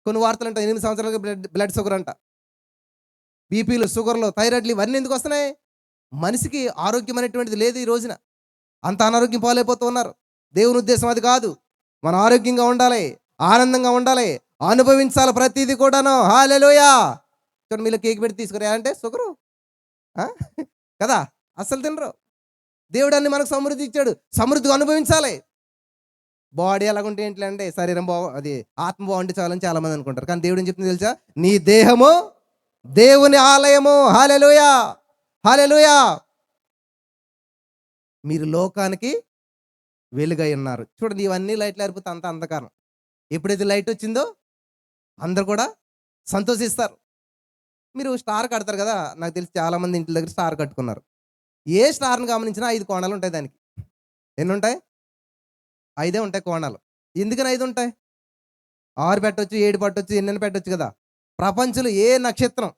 కొన్ని వార్తలు అంట 8 సంవత్సరాలకి బ్లడ్ షుగర్ అంట, బీపీలు, షుగర్లు, థైరాయిడ్లు ఇవన్నీ ఎందుకు వస్తున్నాయి? మనిషికి ఆరోగ్యం అనేటువంటిది లేదు. ఈ రోజున అంత అనారోగ్యం పాలైపోతూ ఉన్నారు. దేవుని ఉద్దేశం అది కాదు. మనం ఆరోగ్యంగా ఉండాలి, ఆనందంగా ఉండాలి, అనుభవించాలి ప్రతిదీ కూడాను. హల్లెలూయా. చూడండి, మీలో కేక్ పెట్టి తీసుకురా అంటే షుగరు కదా, అస్సలు తినరు. దేవుడు అన్ని మనకు సమృద్ధి ఇచ్చాడు, సమృద్ధిగా అనుభవించాలి. బాడీ ఎలాగుంటే ఏంటి అంటే శరీరం అది ఆత్మ బాగుంటే చాలని చాలా మంది అనుకుంటారు. కానీ దేవుడు ఏం చెప్తుంది తెలుసా? నీ దేహము దేవుని ఆలయము. హల్లెలూయా, హల్లెలూయా. మీరు లోకానికి వెలుగై ఉన్నారు. చూడండి, ఇవన్నీ లైట్లు ఆరిపోతే అంత అంధకారం. ఎప్పుడైతే లైట్ వచ్చిందో అందరు కూడా సంతోషిస్తారు. మీరు స్టార్ కడతారు కదా, నాకు తెలిసి చాలామంది ఇంటి దగ్గర స్టార్ కట్టుకున్నారు. ఏ స్టార్ని గమనించినా 5 కోణాలు ఉంటాయి. దానికి ఎన్ని ఉంటాయి? 5 ఉంటాయి కోణాలు. ఎందుకని 5 ఉంటాయి? 6 పెట్టవచ్చు, 7 పెట్టవచ్చు, ఎన్నెన్ని పెట్టవచ్చు కదా. ప్రపంచంలో ఏ నక్షత్రం,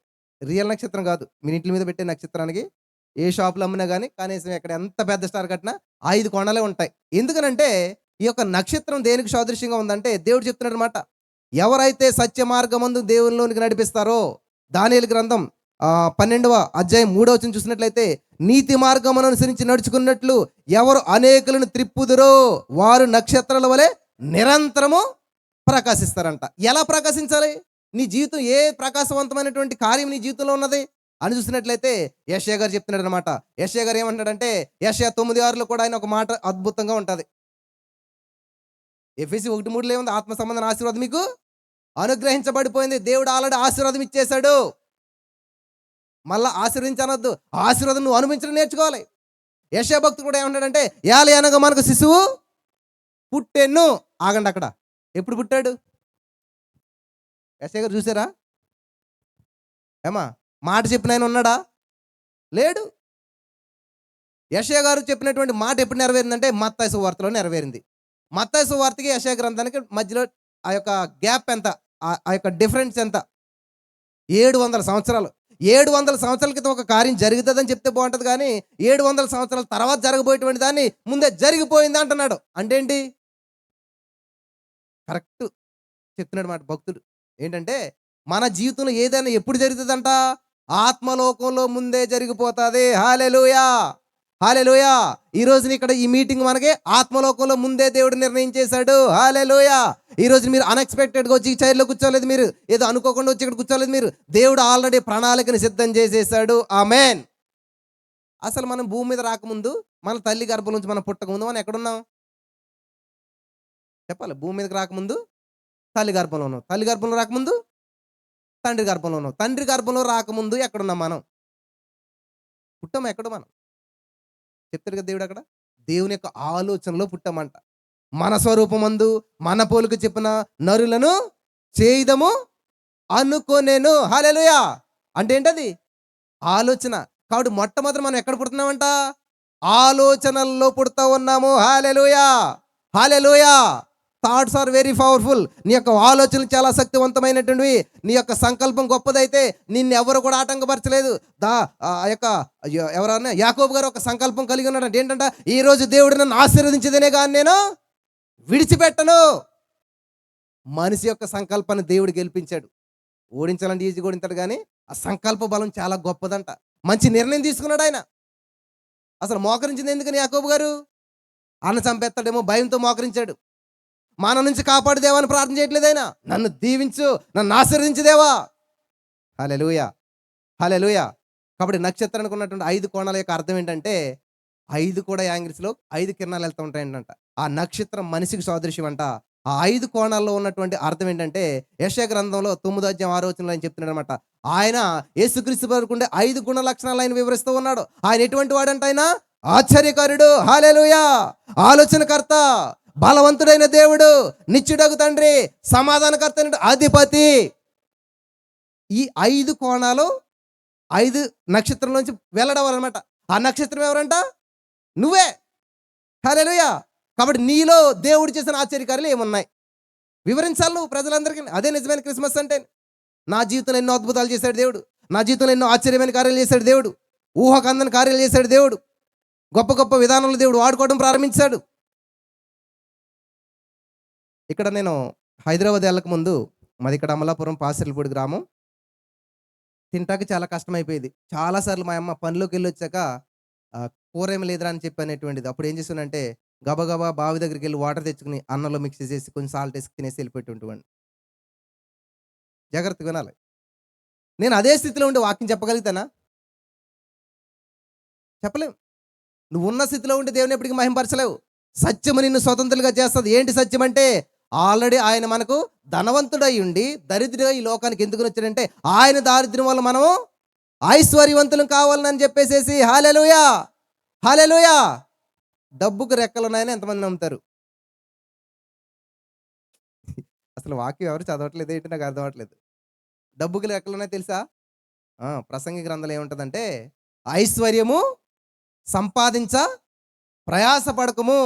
రియల్ నక్షత్రం కాదు, మీ ఇంటి మీద పెట్టే నక్షత్రానికి ఏ షాపులో అమ్మినా కానీ కనీసం ఎక్కడ ఎంత పెద్ద స్టార్ కట్టినా 5 కోణాలే ఉంటాయి. ఎందుకనంటే ఈ యొక్క నక్షత్రం దేనికి సాదృశ్యంగా ఉందంటే, దేవుడు చెప్తున్నాడు అనమాట, ఎవరైతే సత్య మార్గమందు దేవునిలోనికి నడిపిస్తారో, దానియేలు గ్రంథం 12వ అధ్యాయం 3వ వచనం చూసినట్లయితే, నీతి మార్గమును అనుసరించి నడుచుకున్నట్లు ఎవరు అనేకులను త్రిప్పుదురో వారు నక్షత్రాల వలె నిరంతరము ప్రకాశిస్తారంట. ఎలా ప్రకాశించాలి? నీ జీవితం ఏ ప్రకాశవంతమైనటువంటి కార్యం నీ జీవితంలో ఉన్నది అని చూసినట్లయితే యెషయా గారు చెప్తున్నాడు అనమాట. యెషయా గారు ఏమంటాడంటే, యెషయా 9:6లో కూడా ఆయన ఒక మాట అద్భుతంగా ఉంటుంది. ఎఫెసీ 1:3లో ఏముంది? ఆత్మ సంబంధమైన ఆశీర్వాదం మీకు అనుగ్రహించబడిపోయింది. దేవుడు ఆల్రెడీ ఆశీర్వాదం ఇచ్చేశాడు. మళ్ళా ఆశీర్వదించనొద్దు, ఆశీర్వాదం నువ్వు అనుభవించడం నేర్చుకోవాలి. యెషయా భక్తుడు కూడా ఏమంటాడంటే, యాలి అనగా మనకు శిశువు పుట్టెను. ఆగండి, అక్కడ ఎప్పుడు పుట్టాడు? యెషయా గారు చూసారా? ఏమా మాట చెప్పిన ఆయన ఉన్నాడా? లేడు. యెషయా గారు చెప్పినటువంటి మాట ఎప్పుడు నెరవేరిందంటే మత్తయి సువార్తలో నెరవేరింది. మత్తయి సువార్తకి యెషయా గ్రంథానికి మధ్యలో ఆ యొక్క గ్యాప్ ఎంత, ఆ యొక్క డిఫరెన్స్ ఎంత? 700 సంవత్సరాలు. 700 సంవత్సరాల క్రితం ఒక కార్యం జరుగుతుందని చెప్తే బాగుంటుంది, కానీ 700 సంవత్సరాల తర్వాత జరగబోయేటువంటి దాన్ని ముందే జరిగిపోయింది అంటున్నాడు. అంటే ఏంటి? కరెక్ట్ చెప్తున్నాడు మాట భక్తుడు. ఏంటంటే మన జీవితంలో ఏదైనా ఎప్పుడు జరుగుతుందంట? ఆత్మలోకంలో ముందే జరిగిపోతుంది. హల్లెలూయా, హల్లెలూయా. ఈ రోజున ఇక్కడ ఈ మీటింగ్ మనకి ఆత్మలోకంలో ముందే దేవుడు నిర్ణయం చేశాడు. హల్లెలూయా. ఈ రోజు మీరు అన్ఎక్స్పెక్టెడ్గా వచ్చి ఈ చైర్లో కూర్చోలేదు, మీరు ఏదో అనుకోకుండా వచ్చి ఇక్కడ కూర్చోలేదు. మీరు దేవుడు ఆల్రెడీ ప్రణాళికను సిద్ధం చేసేసాడు. ఆమేన్. అసలు మనం భూమి మీద రాకముందు, మన తల్లి గర్భం నుంచి మనం పుట్టకముందు మనం ఎక్కడున్నాం చెప్పాలి? భూమి మీదకి రాకముందు తల్లి గర్భంలో ఉన్నాం, తల్లి గర్భంలో రాకముందు తండ్రి గర్భంలో ఉన్నాం, తండ్రి గర్భంలో రాకముందు ఎక్కడున్నాం? మనం పుట్టాం. ఎక్కడ మనం చెప్తాడు కదా దేవుడు, అక్కడ దేవుని యొక్క ఆలోచనలో పుట్టామంట. మన స్వరూపమందు మన పోలిక చెప్పిన నరులను చేయుదము అనుకోనేను. హల్లెలూయా. అంటే ఏంటది? ఆలోచన. కాబట్టి మొట్టమొదటి మనం ఎక్కడ పుడుతున్నామంట? ఆలోచనల్లో పుడతా ఉన్నాము. Hallelujah, hallelujah. Thoughts are very powerful. నీ యొక్క ఆలోచనలు చాలా శక్తివంతమైనటువంటివి. నీ యొక్క సంకల్పం గొప్పదైతే నిన్ను ఎవరు కూడా ఆటంకపరచలేదు. ఎవరన్నా యాకోబు గారు ఒక సంకల్పం కలిగి ఉన్నాడు. ఏంటంటే, ఈ రోజు దేవుడు నన్ను ఆశీర్వదించదనే కానీ నేను విడిచిపెట్టను. మనిషి యొక్క సంకల్పాన్ని దేవుడు గెలిపించాడు. ఓడించాలంటే ఈజీగా ఓడించాడు, కానీ ఆ సంకల్ప బలం చాలా గొప్పదంట. మంచి నిర్ణయం తీసుకున్నాడు ఆయన. అసలు మోకరించింది ఎందుకని యాకోబు గారు? అన్న చంపేస్తాడేమో భయంతో మోకరించాడు. మన నుంచి కాపాడు దేవా అని ప్రార్థన చేయట్లేదైనా. నన్ను దీవించు, నన్ను ఆశీర్వదించు దేవా. హల్లెలూయా, హల్లెలూయా. కాబట్టి నక్షత్రానికి ఉన్నటువంటి 5 కోణాల యొక్క అర్థం ఏంటంటే 5 కూడా యాంగిల్స్లో 5 కిరణాలు వెళ్తూ ఉంటాయంట. ఆ నక్షత్రం మనిషికి సాదృశ్యం అంట. ఆ 5 కోణాల్లో ఉన్నటువంటి అర్థం ఏంటంటే యెషయా గ్రంథంలో 9వ అధ్యాయం 6వ వచనంలో ఆయన చెప్తున్నాడు అనమాట. ఆయన యేసుక్రీస్తు వరకు ఉండే 5 గుణ లక్షణాలు ఆయన వివరిస్తూ ఉన్నాడు. ఆయన ఎటువంటి వాడంట? ఆయన ఆశ్చర్యకారుడు, హల్లెలూయా, ఆలోచనకర్త, బలవంతుడైన దేవుడు, నిత్యుడగు తండ్రి, సమాధానకర్త అయిన అధిపతి. ఈ 5 కోణాలు 5 నక్షత్రం నుంచి వెల్లడవాలన్నమాట. ఆ నక్షత్రం ఎవరంట? నువ్వే. హల్లెలూయా. కాబట్టి నీలో దేవుడు చేసిన ఆశ్చర్యకార్యాలు ఏమున్నాయి వివరించాలి నువ్వు ప్రజలందరికీ. అదే నిజమైన క్రిస్మస్ అంటే. నా జీవితంలో ఎన్నో అద్భుతాలు చేశాడు దేవుడు. నా జీవితంలో ఎన్నో ఆశ్చర్యమైన కార్యాలు చేశాడు దేవుడు. ఊహకు అందని కార్యాలు చేశాడు దేవుడు. గొప్ప గొప్ప విధానంలో దేవుడు వాడుకోవడం ప్రారంభించాడు. ఇక్కడ నేను హైదరాబాద్ వెళ్ళక ముందు మాది ఇక్కడ అమలాపురం పాసిర్లపూడి గ్రామం. తింటాకి చాలా కష్టమైపోయేది. చాలాసార్లు మా అమ్మ పనిలోకి వెళ్ళి వచ్చాక కూర ఏమి లేదురా అని చెప్పి అనేటువంటిది. అప్పుడు ఏం చేసానంటే గబగబా బావి దగ్గరికి వెళ్ళి వాటర్ తెచ్చుకుని అన్నంలో మిక్స్ చేసి కొంచెం సాల్ట్ వేసి తినేసి వెళ్ళిపెట్టి ఉంటుండి. జాగ్రత్తగా వినాలి. నేను అదే స్థితిలో ఉండి వాక్యం చెప్పగలుగుతానా? చెప్పలేం. నువ్వు ఉన్న స్థితిలో ఉండి దేవుని ఎప్పటికీ మహింపరచలేవు. సత్యము నిన్ను స్వతంత్రులుగా చేస్తుంది. ఏంటి సత్యం అంటే ఆల్రెడీ ఆయన మనకు ధనవంతుడై ఉండి దరిద్రుడిగా ఈ లోకానికి ఎందుకు వచ్చాడంటే ఆయన దారిద్ర్యం వల్ల మనము ఐశ్వర్యవంతులం కావాలని చెప్పేసేసి. హల్లెలూయా, హల్లెలూయా. డబ్బుకు రెక్కలు ఉన్నాయని ఎంతమంది నమ్ముతారు? అసలు వాక్యం ఎవరు చదవట్లేదు ఏంటి నాకు అర్థం అవ్వట్లేదు. డబ్బుకి రెక్కలు ఉన్నాయి తెలుసా? ప్రసంగి గ్రంథాలు ఏముంటుందంటే ఐశ్వర్యము సంపాదించ ప్రయాసపడకము,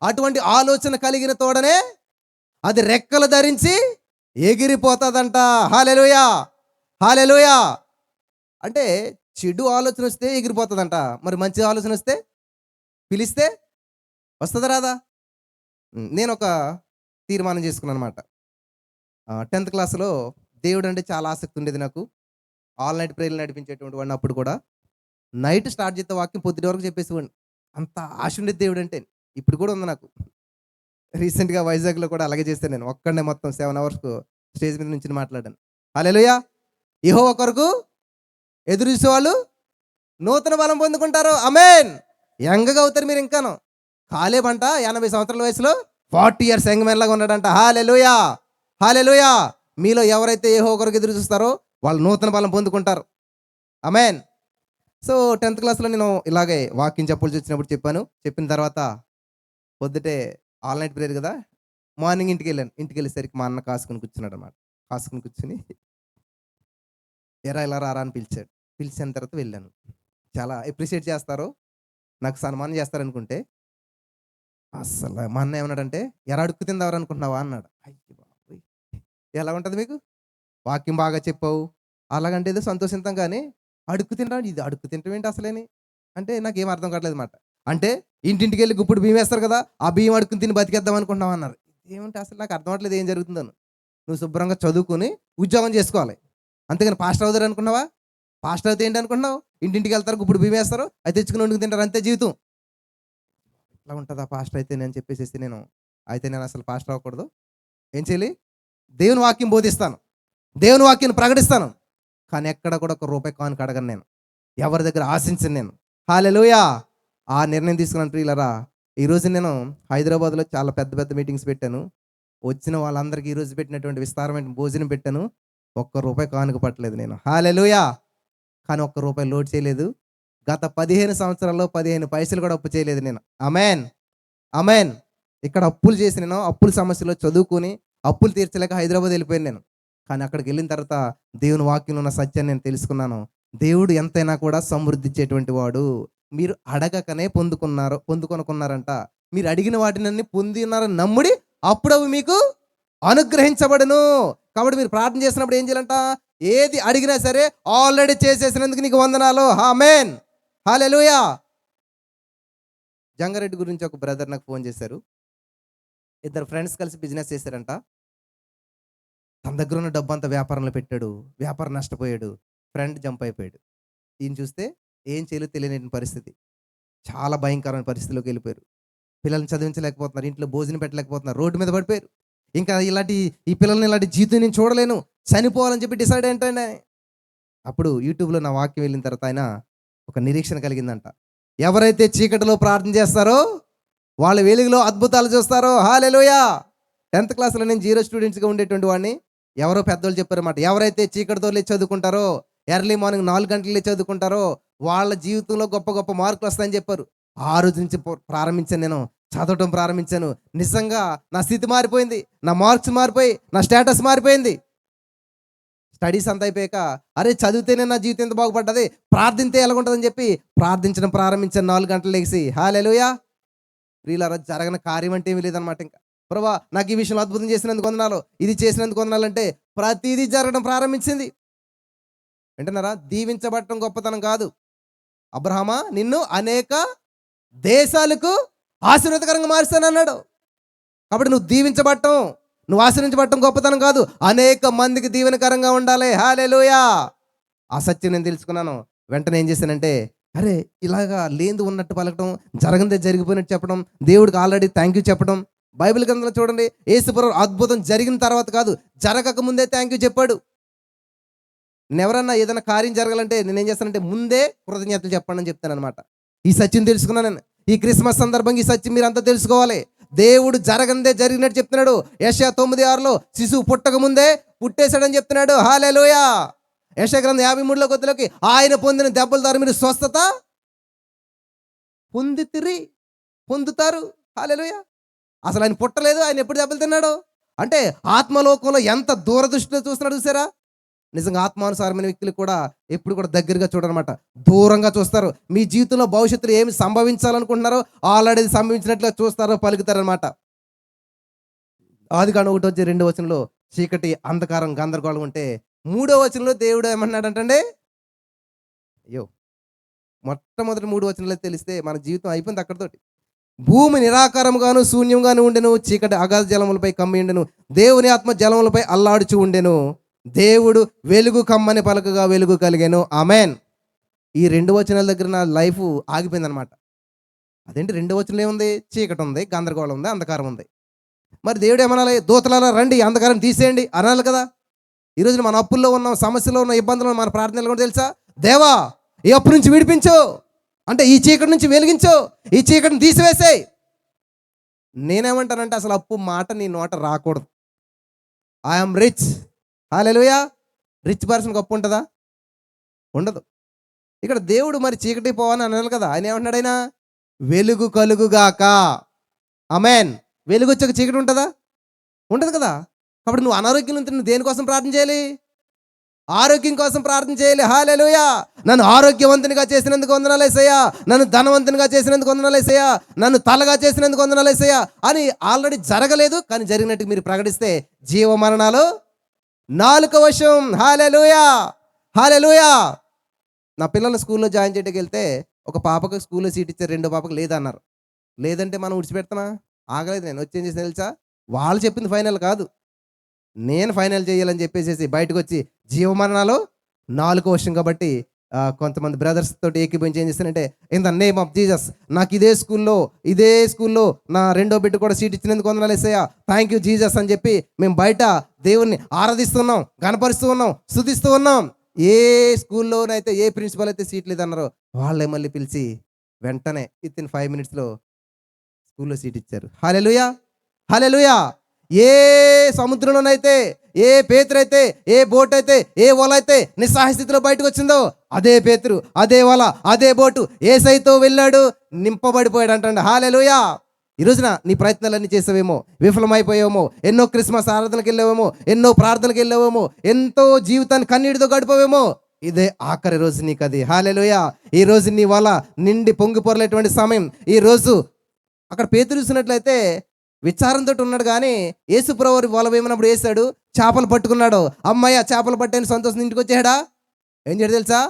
అటువంటి ఆలోచన కలిగిన తోడనే అది రెక్కలు ధరించి ఎగిరిపోతుందంట. హల్లెలూయా, హల్లెలూయా. అంటే చెడు ఆలోచన వస్తే ఎగిరిపోతుందంట. మరి మంచి ఆలోచన వస్తే పిలిస్తే వస్తుందా రాదా? నేను ఒక తీర్మానం చేసుకున్నాను అనమాట. 10th క్లాస్లో దేవుడు అంటే చాలా ఆసక్తి ఉండేది నాకు. ఆల్ నైట్ ప్రేయర్లు నడిపించేటువంటి వాడిని. అప్పుడు కూడా నైట్ స్టార్ట్ చేస్తే వాక్యం పొద్దుటి వరకు చెప్పేసేవాడిని. అంత ఆశ ఉండేది దేవుడు అంటే. ఇప్పుడు కూడా ఉంది నాకు. రీసెంట్గా వైజాగ్లో కూడా అలాగే చేస్తాను. నేను ఒక్కడే మొత్తం 7 hours స్టేజ్ మీద నుంచి మాట్లాడాను. హల్లెలూయా. యెహోవా కొరకు ఎదురు చూసేవాళ్ళు నూతన బలం పొందుకుంటారు. ఆమేన్. యంగగా అవుతారు మీరు. ఇంకాను కాలేబ్ అంట 80 సంవత్సరాల వయసులో 40 years యంగ్ మ్యాన్ లాగా ఉన్నాడంట. హల్లెలూయా, హల్లెలూయా. మీలో ఎవరైతే యెహోవా కొరకు ఎదురు చూస్తారో వాళ్ళు నూతన బలం పొందుకుంటారు. ఆమేన్. సో 10th క్లాస్లో నేను ఇలాగే వాక్యం చెప్పాల్సి వచ్చినప్పుడు చెప్పాను. చెప్పిన తర్వాత పొద్దుటే ఆల్ నైట్ ప్రేయర్ కదా, మార్నింగ్ ఇంటికి వెళ్ళాను. ఇంటికి వెళ్ళేసరికి మా అన్న కాసుకుని కూర్చున్నాడు అన్నమాట. కాసుకుని కూర్చుని ఎరా ఇలా రారా అని పిలిచాడు. పిలిచిన తర్వాత వెళ్ళాను. చాలా అప్రిషియేట్ చేస్తారు, నాకు సన్మానం చేస్తారనుకుంటే అసలు మా అన్న ఏమన్నాడంటే ఎరా అడుక్కు తిందావరు అనుకుంటున్నావా అన్నాడు. అయ్యి బాబోయ్, ఎలా ఉంటుంది మీకు? వాక్యం బాగా చెప్పావు అలాగంటే ఏదో సంతోషిస్తాం, కానీ అడుక్కు తింటాడు. ఇది అడుక్కు తింటాం ఏంటి అసలేని అంటే నాకేం అర్థం కావట్లేదు అన్నమాట. అంటే ఇంటింటికి వెళ్ళి గుప్పుడు బియ్యం వేస్తారు కదా, ఆ బియ్యం అడుక్కుని తిని బతికేద్దాం అనుకుంటున్నావు అన్నారు. ఏమంటే అసలు నాకు అర్థం అవ్వట్లేదు ఏం జరుగుతుందని. నువ్వు శుభ్రంగా చదువుకుని ఉద్యోగం చేసుకోవాలి, అంతేగాని పాస్టర్ అవుతారు అనుకున్నావా? పాస్టర్ అయితే ఏంటి అనుకుంటున్నావు? ఇంటింటికి వెళ్తారు, గుప్పుడు బియ్యం వేస్తారు, అది తెచ్చుకుని వండుకు తింటారు, అంతే జీవితం. ఇట్లా ఉంటుందా పాస్టర్ అయితే నేను చెప్పేసి నేను అసలు పాస్టర్ అవ్వకూడదు. ఏం చేయాలి? దేవుని వాక్యం బోధిస్తాను, దేవుని వాక్యాన్ని ప్రకటిస్తాను, కానీ ఎక్కడ కూడా ఒక రూపాయి కానుక అడగను నేను, ఎవరి దగ్గర ఆశించను నేను. హల్లెలూయా. ఆ నిర్ణయం తీసుకున్నాను ప్రియులరా. ఈరోజు నేను హైదరాబాద్లో చాలా పెద్ద పెద్ద మీటింగ్స్ పెట్టాను. వచ్చిన వాళ్ళందరికీ ఈరోజు పెట్టినటువంటి విస్తారమైన భోజనం పెట్టాను. ఒక్క రూపాయి కానుక పట్టలేదు నేను. హల్లెలూయా. కానీ ఒక్క రూపాయి లోటు చేయలేదు. గత 15 సంవత్సరాల్లో 15 పైసలు కూడా అప్పు చేయలేదు నేను. ఆమేన్, ఆమేన్. ఇక్కడ అప్పులు చేసి నేను అప్పుల సమస్యలో చదువుకొని అప్పులు తీర్చలేక హైదరాబాద్ వెళ్ళిపోయాను నేను. కానీ అక్కడికి వెళ్ళిన తర్వాత దేవుని వాక్యంలో ఉన్న సత్యాన్ని నేను తెలుసుకున్నాను. దేవుడు ఎంతైనా కూడా సమృద్ధి ఇచ్చేటువంటి వాడు. మీరు అడగకనే పొందుకొనుకున్నారంట. మీరు అడిగిన వాటినన్నీ పొంది ఉన్నారని నమ్ముడి, అప్పుడు అవి మీకు అనుగ్రహించబడును. కాబట్టి మీరు ప్రార్థన చేసినప్పుడు ఏం చేయాలంట? ఏది అడిగినా సరే ఆల్రెడీ చేసేసినందుకు నీకు వందనాలు. ఆమేన్, హల్లెలూయా. జంగారెడ్డి గురించి ఒక బ్రదర్ నాకు ఫోన్ చేశారు. ఇద్దరు ఫ్రెండ్స్ కలిసి బిజినెస్ చేశారంట. తన దగ్గర ఉన్న డబ్బు అంతా వ్యాపారంలో పెట్టాడు. వ్యాపారం నష్టపోయాడు. ఫ్రెండ్ జంప్ అయిపోయాడు. ఈయన చూస్తే ఏం చేయలేదు తెలియని పరిస్థితి. చాలా భయంకరమైన పరిస్థితిలోకి వెళ్ళిపోయారు. పిల్లల్ని చదివించలేకపోతున్నారు, ఇంట్లో భోజనం పెట్టలేకపోతున్నారు, రోడ్డు మీద పడిపోయారు. ఇంకా ఈ పిల్లల్ని ఇలాంటి జీవితం నేను చూడలేను, చనిపోవాలని చెప్పి డిసైడ్ ఏంటంటే అప్పుడు యూట్యూబ్లో నా వాక్యం వెళ్ళిన తర్వాత ఆయన ఒక నిరీక్షణ కలిగిందంట. ఎవరైతే చీకటిలో ప్రార్థన చేస్తారో వాళ్ళ వెలుగులో అద్భుతాలు చూస్తారో. హల్లెలూయా. 10th క్లాస్లో నేను 0 స్టూడెంట్స్గా ఉండేటువంటి వాడిని. ఎవరో పెద్దోళ్ళు చెప్పారన్నమాట, ఎవరైతే చీకటితో లేచి చదువుకుంటారో, ఎర్లీ మార్నింగ్ 4 గంటలు లేచి చదువుకుంటారో వాళ్ళ జీవితంలో గొప్ప గొప్ప మార్కులు వస్తాయని చెప్పారు. ఆ రోజు నుంచి ప్రారంభించాను, నేను చదవటం ప్రారంభించాను. నిజంగా నా స్థితి మారిపోయింది, నా మార్క్స్ మారిపోయి, నా స్టేటస్ మారిపోయింది. స్టడీస్ అంతా అయిపోయాక అరే చదివితేనే నా జీవితం ఎంత బాగుపడ్డది, ప్రార్థింతే ఎలాగుంటుందని చెప్పి ప్రార్థించడం ప్రారంభించాను 4 గంటలు లేచి. హల్లెలూయా. ప్రియులారా, జరగని కార్యం అంటే ఏమీ లేదనమాట. ఇంకా ప్రభువా నాకు ఈ విషయంలో అద్భుతం చేసినందుకు వందనాలు, ఇది చేసినందుకు వందనాలు అంటే ప్రతిదీ జరగడం ప్రారంభించింది. వింటున్నారా? దీవించబడటం గొప్పతనం కాదు. అబ్రహామా నిన్ను అనేక దేశాలకు ఆశీర్వాదకరంగా మారుస్తానన్నాడు. కాబట్టి నువ్వు దీవించబడటం, నువ్వు ఆశీర్వించబడటం గొప్పతనం కాదు, అనేక మందికి దీవెనకరంగా ఉండాలి. హల్లెలూయా. ఆ సత్యం నేను తెలుసుకున్నాను. వెంటనే ఏం చేశానంటే, అరే ఇలాగా లేంది ఉన్నట్టు పలకటం, జరగందే జరిగిపోయినట్టు చెప్పడం, దేవుడికి ఆల్రెడీ థ్యాంక్ యూ చెప్పడం. బైబిల్ గ్రంథంలో చూడండి, యేసుప్రభు అద్భుతం జరిగిన తర్వాత కాదు, జరగక ముందే థ్యాంక్ యూ చెప్పాడు. నేను ఎవరన్నా ఏదైనా కార్యం జరగాలంటే నేనేం చేస్తానంటే ముందే కృతజ్ఞతలు చెప్పండి అని చెప్తాను అనమాట. ఈ సత్యం తెలుసుకున్నాను నేను. ఈ క్రిస్మస్ సందర్భంగా ఈ సత్యం మీరు అంతా తెలుసుకోవాలి. దేవుడు జరగందే జరిగినట్టు చెప్తున్నాడు. యెషయా 9:6 శిశువు పుట్టక ముందే పుట్టేశాడని చెప్తున్నాడు. హల్లెలూయా. యెషయా గ్రంథం 53 కొద్దిలోకి ఆయన పొందిన దెబ్బల ద్వారా మీరు స్వస్థత పొందుతారు. హల్లెలూయా. అసలు ఆయన పుట్టలేదు, ఆయన ఎప్పుడు దెబ్బలు తిన్నాడు అంటే ఆత్మలోకంలో ఎంత దూరదృష్టిలో చూస్తున్నాడు చూసారా. నిజంగా ఆత్మానుసారమైన వ్యక్తులు కూడా ఎప్పుడు కూడా దగ్గరగా చూడనమాట, దూరంగా చూస్తారు. మీ జీవితంలో భవిష్యత్తులో ఏమి సంభవించాలనుకుంటున్నారో ఆల్రెడీ సంభవించినట్లుగా చూస్తారో పలుకుతారనమాట. ఆదికాండం 1:2 వచనంలో చీకటి, అంధకారం, గందరగోళం ఉంటే 3వ వచనంలో దేవుడు ఏమన్నాడంటే, అయ్యో మొట్టమొదటి 3 వచనాలు తెలిస్తే మన జీవితం అయిపోయింది అక్కడితోటి. భూమి నిరాకారముగాను శూన్యంగాను ఉండెను, చీకటి అగాధ జలములపై కమ్మి ఉండెను, దేవుని ఆత్మ జలములపై అల్లాడుచు ఉండెను, దేవుడు వెలుగు కమ్మని పలకగా వెలుగు కలిగాను. ఆమెన్. ఈ 2 వచనాల దగ్గర నా లైఫ్ ఆగిపోయింది అనమాట. అదేంటి 2 వచనంలో ఏముంది? చీకటి ఉంది, గందరగోళం ఉంది, అంధకారం ఉంది. మరి దేవుడు ఏమనాలి? దూతలారా రండి, అంధకారం తీసేయండి అనాలి కదా. ఈరోజు మన అప్పుల్లో ఉన్నాం, సమస్యలో ఉన్న ఇబ్బందులు, మన ప్రార్థనలు కూడా తెలుసా? దేవా ఈ అప్పు నుంచి విడిపించు అంటే ఈ చీకటి నుంచి వెలిగించు, ఈ చీకటిని తీసివేసేయి. నేనేమంటానంటే అసలు అప్పు మాట నీ నోట రాకూడదు. I'm rich. హల్లెలూయా. రిచ్ పర్సన్కి అప్పు ఉంటుందా? ఉండదు. ఇక్కడ దేవుడు మరి చీకటి పోవని అనాలి కదా. ఆయన ఏమంటున్నాడు? ఆయన వెలుగు కలుగుగాక. ఆమేన్. వెలుగు వచ్చాక చీకటి ఉంటుందా? ఉండదు కదా. కాబట్టి నువ్వు అనారోగ్యం నుంచి నువ్వు దేనికోసం ప్రార్థన చేయాలి? ఆరోగ్యం కోసం ప్రార్థన చేయాలి. హల్లెలూయా. నన్ను ఆరోగ్యవంతునిగా చేసినందుకు వందనాలు యేసయ్యా, నన్ను ధనవంతునిగా చేసినందుకు వందనాలు యేసయ్యా, నన్ను తలగా చేసినందుకు వందనాలు యేసయ్యా అని ఆల్రెడీ జరగలేదు కానీ జరిగినట్టు మీరు ప్రకటిస్తే జీవ మరణాలు నాలుక వశం. హల్లెలూయా. హల్లెలూయా. నా పిల్లల స్కూల్లో జాయిన్ చేయడానికి వెళ్తే ఒక పాపకు స్కూల్లో సీట్ ఇచ్చారు, 2వ పాపకు లేదన్నారు. లేదంటే మనం విడిచిపెడతానా? ఆగలేదు. నేను వచ్చి ఏం చేసి తెలుసా, వాళ్ళు చెప్పింది ఫైనల్ కాదు, నేను ఫైనల్ చేయాలని చెప్పేసి బయటకు వచ్చి జీవమరణాలు 4వ వశం కాబట్టి కొంతమంది బ్రదర్స్ తోటి ఏకీభవించి ఏం చేస్తానంటే, in the name of Jesus నాకు ఇదే స్కూల్లో నా 2వ బిడ్డ కూడా సీట్ ఇచ్చినందుకు వందనాలు యేసయ్యా, థ్యాంక్ యూ జీసస్ అని చెప్పి మేము బయట దేవుణ్ణి ఆరాధిస్తున్నాం, గణపరుస్తూ ఉన్నాం, స్తుతిస్తూ ఉన్నాం. ఏ స్కూల్లోనైతే ఏ ప్రిన్సిపల్ అయితే సీట్ లేదన్నారో వాళ్ళే మళ్ళీ పిలిచి వెంటనే వితిన్ 5 minutesలో స్కూల్లో సీట్ ఇచ్చారు. హల్లెలూయా. హల్లెలూయా. ఏ సముద్రంలోనైతే, ఏ పేతురు అయితే, ఏ బోట్ అయితే, ఏ వల అయితే నిస్సహాయ స్థితిలో బయటకు వచ్చిందో అదే పేతురు, అదే వల, అదే బోటు యేసయ్యతో వెళ్ళాడు, నింపబడిపోయాడు అంటండి. హల్లెలూయా. ఈ రోజున నీ ప్రయత్నాలన్నీ చేసావేమో, విఫలమైపోయావేమో, ఎన్నో క్రిస్మస్ ఆరాధనలకు వెళ్ళావేమో, ఎన్నో ప్రార్థనలకు వెళ్ళావేమో, ఎంతో జీవితాన్ని కన్నీటితో గడిపోవేమో, ఇదే ఆఖరి రోజు నీకు అది. హల్లెలూయా. ఈ రోజు నీ వల నిండి పొంగి పొరలేటువంటి సమయం. ఈ రోజు అక్కడ పేతురు చూసినట్లయితే విచారంతో ఉన్నాడు కానీ యేసుప్రభు వల వేమనప్పుడు వేసాడు, చేపలు పట్టుకున్నాడు. అమ్మయ్య చేపలు పట్టాను సంతోషం, ఇంటికి వచ్చాడా? ఏం చేయడు తెలుసా?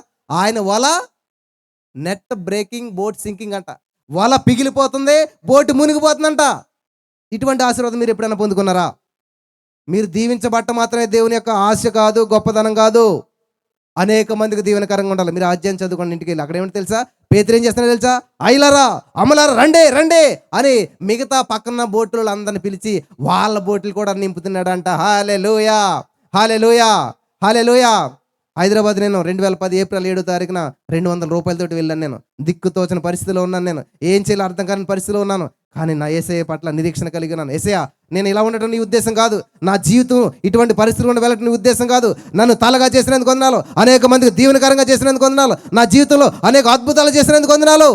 ఆయన వల నెట్ బ్రేకింగ్, బోట్ సింకింగ్ అంట. వల పిగిలిపోతుంది, బోటు మునిగిపోతుందంట. ఇటువంటి ఆశీర్వాదం మీరు ఎప్పుడైనా పొందుకున్నారా? మీరు దీవించబట్ట మాత్రమే దేవుని యొక్క ఆశ కాదు, గొప్పదనం కాదు. అనేక మందికి దీవెనకరంగా ఉండాలి. మీరు అధ్యాయం చదువుకోండి ఇంటికి వెళ్ళి. అక్కడ ఏమిటి తెలుసా? పేతురు ఏం చేస్తున్నారో తెలుసా? ఐలరా అమలారా రండే రండే అని మిగతా పక్కన బోట్లు అందరిని పిలిచి వాళ్ళ బోట్లు కూడా నింపుతున్నాడంట. హల్లెలూయా, హల్లెలూయా, హల్లెలూయా. హైదరాబాద్ నేను 2010 ఏప్రిల్ 7వ తారీఖున 200 రూపాయలతోటి వెళ్ళాను. నేను దిక్కుతోచిన పరిస్థితిలో ఉన్నాను. నేను ఏం చేయాలో అర్థం కాని పరిస్థితిలో ఉన్నాను. కానీ నా యేసయ్య పట్ల నిరీక్షణ కలిగి ఉన్నాను. యేసయ్య, నేను ఇలా ఉండటం నీ ఉద్దేశం కాదు, నా జీవితం ఇటువంటి పరిస్థితులు ఉండి వెళ్ళటం నీ ఉద్దేశం కాదు. నన్ను తలగా చేసినందుకు వందనాలు, అనేక మందికి దీవెనకరంగా చేసినందుకు వందనాలు, నా జీవితంలో అనేక అద్భుతాలు చేసినందుకు వందనాలు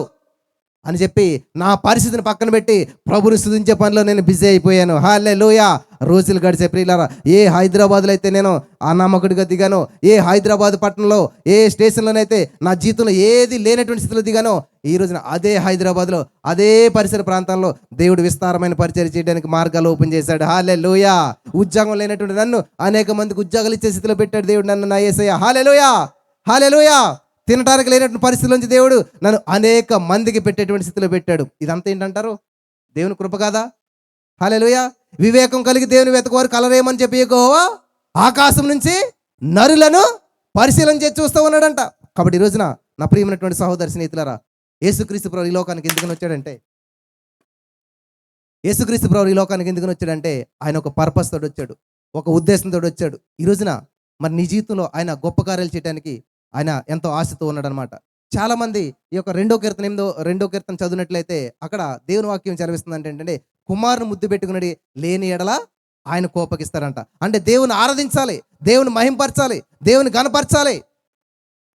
అని చెప్పి నా పరిస్థితిని పక్కన పెట్టి ప్రభుని స్తుతించే పనిలో నేను బిజీ అయిపోయాను. హల్లెలూయా. రోజులు గడిచే ప్రియులారా, ఏ హైదరాబాద్లో అయితే నేను అనామకుడిగా దిగానో, ఏ హైదరాబాద్ పట్టణంలో ఏ స్టేషన్లోనైతే నా జీవితంలో ఏది లేనటువంటి స్థితిలో దిగానో, ఈ రోజున అదే హైదరాబాద్లో అదే పరిసర ప్రాంతాల్లో దేవుడు విస్తారమైన పరిచయం చేయడానికి మార్గాలు ఓపెన్ చేశాడు. హల్లెలూయా. ఉద్యోగం లేనటువంటి నన్ను అనేక మందికి ఉద్యోగాలు ఇచ్చే స్థితిలో పెట్టాడు దేవుడు నన్ను, నా యేసయ్య. హల్లెలూయా, హల్లెలూయా. తినడానికి లేనటువంటి పరిస్థితుల్లోంచి దేవుడు నన్ను అనేక మందికి పెట్టేటువంటి స్థితిలో పెట్టాడు. ఇదంతా ఏంటంటారు? దేవుని కృప కాదా? హల్లెలూయా. వివేకం కలిగి దేవుని వెతకువారు కలరేమని చెప్పి యెహోవా ఆకాశం నుంచి నరులను పరిశీలన చేసి చూస్తూ ఉన్నాడంట. కాబట్టి ఈ రోజున నా ప్రియమైనటువంటి సహోదరి స్నేహితులారా, యేసుక్రీస్తు ప్రభువు ఈ లోకానికి ఎందుకని వచ్చాడంటే, యేసుక్రీస్తు ప్రభువు ఈ లోకానికి ఎందుకని వచ్చాడంటే ఆయన ఒక పర్పస్ తోటి వచ్చాడు, ఒక ఉద్దేశంతో వచ్చాడు. ఈ రోజున మరి నీ జీవితంలో ఆయన గొప్ప కార్యాలు చేయడానికి ఆయన ఎంతో ఆశతో ఉన్నాడనమాట. చాలా మంది ఈ యొక్క రెండో కీర్తన చదివినట్లయితే అక్కడ దేవుని వాక్యం చదివిస్తుంది ఏంటంటే, కుమారుని ముద్దు పెట్టుకున్నది లేని ఎడల ఆయన కోపగిస్తారంట. అంటే దేవుని ఆరాధించాలి, దేవుని మహింపరచాలి, దేవుని గణపరచాలి.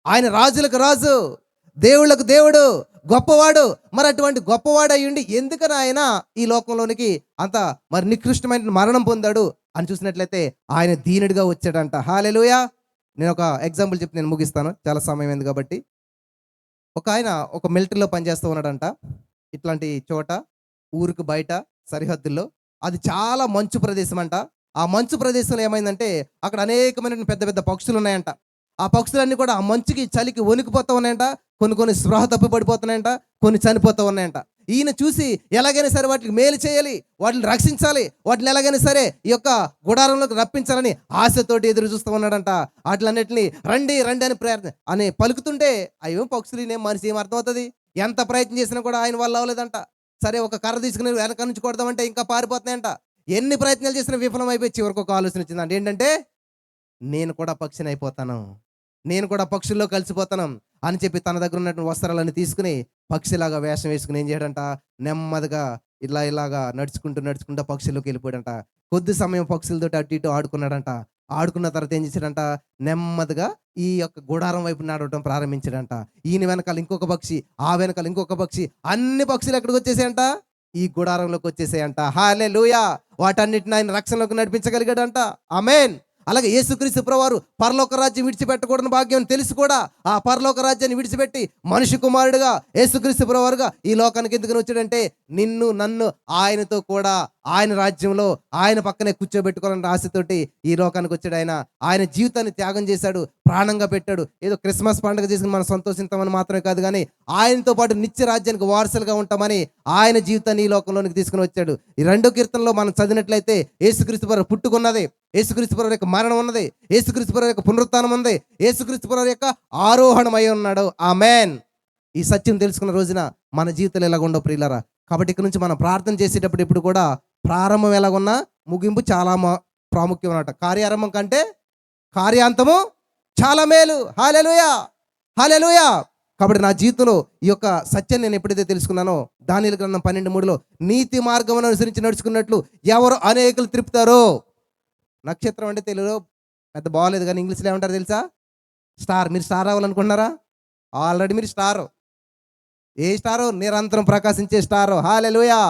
ఆయన రాజులకు రాజు, దేవుళ్ళకు దేవుడు, గొప్పవాడు. మరి అటువంటి గొప్పవాడు అయ్యుండి ఎందుకని ఆయన ఈ లోకంలోనికి అంత మరి నికృష్టమైన మరణం పొందాడు అని చూసినట్లయితే ఆయన దీనుడిగా వచ్చాడంట. హల్లెలూయా. నేను ఒక ఎగ్జాంపుల్ చెప్పి నేను ముగిస్తాను, చాలా సమయం అయింది కాబట్టి. ఒక ఆయన ఒక మిలిటరీలో పనిచేస్తూ ఉన్నాడంట. ఇట్లాంటి చోట ఊరికి బయట సరిహద్దుల్లో, అది చాలా మంచు ప్రదేశం అంట. ఆ మంచు ప్రదేశంలో ఏమైందంటే అక్కడ అనేకమైన పెద్ద పెద్ద పక్షులు ఉన్నాయంట. ఆ పక్షులన్నీ కూడా ఆ మంచుకి చలికి వణికిపోతూ ఉన్నాయంట. కొన్ని స్పృహ తప్పి పడిపోతున్నాయంట, కొన్ని చనిపోతూ ఉన్నాయంట. ఈయన చూసి ఎలాగైనా సరే వాటికి మేలు చేయాలి, వాటిని రక్షించాలి, వాటిని ఎలాగైనా సరే ఈ యొక్క గుడారంలోకి రప్పించాలని ఆశతోటి ఎదురు చూస్తూ ఉన్నాడంట. వాటిలన్నిటిని రండి రండి అని పలుకుతుంటే అయ్యో పక్షులు నేను మనిషి ఏం అర్థమవుతుంది? ఎంత ప్రయత్నం చేసినా కూడా ఆయన వల్ల అవ్వలేదంట. సరే ఒక కర్ర తీసుకుని వెనక నుంచి కొడదామంటే ఇంకా పారిపోతున్నాయంట. ఎన్ని ప్రయత్నాలు చేసినా విఫలం అయిపోయి చివరికి ఒక ఆలోచన వచ్చిందంట. ఏంటంటే, నేను కూడా పక్షిని అయిపోతాను, నేను కూడా పక్షుల్లో కలిసిపోతాను అని చెప్పి తన దగ్గర ఉన్నటువంటి వస్త్రాలన్నీ తీసుకుని పక్షిలాగా వేషం వేసుకుని ఏం చేయడంట, నెమ్మదిగా ఇలాగా నడుచుకుంటూ పక్షుల్లోకి వెళ్ళిపోయాడంట. కొద్ది సమయం పక్షులతో అటు ఇటు ఆడుకున్నాడంట. ఆడుకున్న తర్వాత ఏం చేశాడంట, నెమ్మదిగా ఈ యొక్క గుడారం వైపు నడవడం ప్రారంభించాడంట. ఈయన వెనకాల ఇంకొక పక్షి, ఆ వెనకాల ఇంకొక పక్షి, అన్ని పక్షులు ఎక్కడికి వచ్చేసాయంట, ఈ గుడారంలోకి వచ్చేసాయంట. హల్లెలూయా. వాటన్నిటిని ఆయన రక్షణలోకి నడిపించగలిగాడంట. ఆమేన్. అలాగే యేసుక్రీస్తు ప్రభువారు పరలోక రాజ్యం విడిచిపెట్టకూడని భాగ్యం తెలిసి కూడా ఆ పరలోక రాజ్యాన్ని విడిచిపెట్టి మనిషి కుమారుడుగా యేసుక్రీస్తు ప్రభువారుగా ఈ లోకానికి ఎందుకు వచ్చాడంటే, నిన్ను నన్ను ఆయనతో కూడా ఆయన రాజ్యంలో ఆయన పక్కనే కూర్చోబెట్టుకోవాలని ఆశతోటి ఈ లోకానికి వచ్చాడు. ఆయన జీవితాన్ని త్యాగం చేశాడు, ప్రాణంగా పెట్టాడు. ఏదో క్రిస్మస్ పండుగ చేసుకుని మనం సంతోషిస్తామని మాత్రమే కాదు, కానీ ఆయనతో పాటు నిత్య రాజ్యానికి వారసులుగా ఉంటామని ఆయన జీవితాన్ని ఈ లోకంలోనికి తీసుకుని వచ్చాడు. ఈ 2వ కీర్తనలో మనం చదివినట్లయితే యేసుక్రీస్తు ప్రభువు పుట్టుకున్నది, యేసుక్రీస్తు ప్రభువు యొక్క మరణం ఉన్నది, యేసుక్రీస్తు ప్రభువు యొక్క పునరుత్థానం ఉంది, యేసుక్రీస్తు ప్రభువు యొక్క ఆరోహణమై ఉన్నాడు. ఆమేన్. ఈ సత్యం తెలుసుకున్న రోజున మన జీవితాలు ఎలాగుండో ప్రియులారా. కాబట్టి ఇక్కడ నుంచి మనం ప్రార్థన చేసేటప్పుడు ఇప్పుడు కూడా ప్రారంభం ఎలాగున్నా ముగింపు చాలా ప్రాముఖ్యం అన్నమాట. కార్యారంభం కంటే కార్యాంతము చాలా మేలు. హల్లెలూయా, హల్లెలూయా. కాబట్టి నా జీవితంలో ఈ యొక్క సత్యాన్ని నేను ఎప్పుడైతే తెలుసుకున్నానో, దానియేలు గ్రంథం 12:3లో నీతి మార్గమును అనుసరించి నడుచుకున్నట్లు ఎవరు అనేకులు త్రిపుతారో. నక్షత్రం అంటే తెలుగులో పెద్ద బాగలేదు, కానీ ఇంగ్లీష్లో ఏమంటారు తెలుసా? స్టార్. మీరు స్టార్ అవ్వాలనుకుంటున్నారా? ఆల్రెడీ మీరు స్టారు. ఏ స్టారు? నిరంతరం ప్రకాశించే స్టారు. హల్లెలూయా.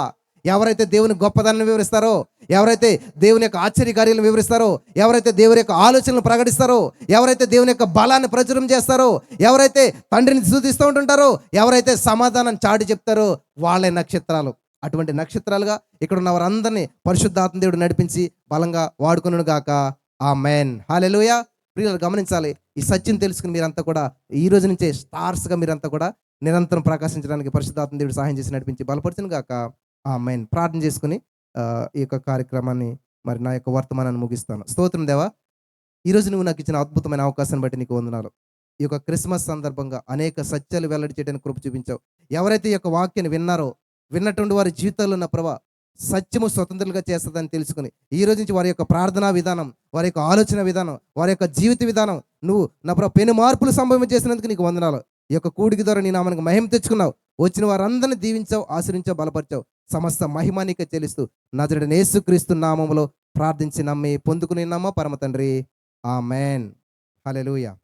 ఎవరైతే దేవుని గొప్పదనాన్ని వివరిస్తారో, ఎవరైతే దేవుని యొక్క ఆశ్చర్యకార్యాలను వివరిస్తారో, ఎవరైతే దేవుని యొక్క ఆలోచనలు ప్రకటిస్తారో, ఎవరైతే దేవుని యొక్క బలాన్ని ప్రచురం చేస్తారో, ఎవరైతే తండ్రిని స్తుతిస్తూ ఉంటుంటారో, ఎవరైతే సమాధానం చాటి చెప్తారో వాళ్ళే నక్షత్రాలు. అటువంటి నక్షత్రాలుగా ఇక్కడ ఉన్న వారందరినీ పరిశుద్ధాత్మ దేవుడు నడిపించి బలంగా వాడుకొనును గాక. ఆమేన్. హల్లెలూయా. ప్రియులు గమనించాలి, ఈ సత్యం తెలుసుకుని మీరంతా కూడా ఈ రోజు నుంచే స్టార్స్గా మీరంతా కూడా నిరంతరం ప్రకాశించడానికి పరిశుద్ధాత్మ దేవుడు సహాయం చేసి నడిపించి బలపరచును గాక. ఆమేన్. ప్రార్థన చేసుకుని ఈ యొక్క కార్యక్రమాన్ని మరి నా యొక్క వర్తమానాన్ని ముగిస్తాను. స్తోత్రం దేవా. ఈరోజు నువ్వు నాకు ఇచ్చిన అద్భుతమైన అవకాశాన్ని బట్టి నీకు వందనాలు. ఈ యొక్క క్రిస్మస్ సందర్భంగా అనేక సత్యాలు వెల్లడి చేయడానికి కృప చూపించావు. ఎవరైతే ఈ యొక్క వాక్యాన్ని విన్నారో, విన్నటువంటి వారి జీవితాల్లో నా ప్రభా సత్యము స్వతంత్రులుగా చేస్తుందని తెలుసుకుని ఈ రోజు నుంచి వారి యొక్క ప్రార్థనా విధానం, వారి యొక్క ఆలోచన విధానం, వారి యొక్క జీవిత విధానం నువ్వు నా ప్రభా పెను మార్పులు సంభవించేసినందుకు నీకు వందనాలు. ఈ యొక్క కూడికి ద్వారా నీ నామానికి మహిమ తెచ్చుకున్నావు. వచ్చిన వారందరినీ దీవించావు, ఆశ్రయించావు, బలపరిచావు. సమస్త మహిమ నీకే చెల్లిస్తూ నజరుడైన యేసుక్రీస్తు నామములో ప్రార్థించి నమ్మి పొందుకుని నమ్మ పరమ తండ్రి. ఆమేన్. హల్లెలూయా.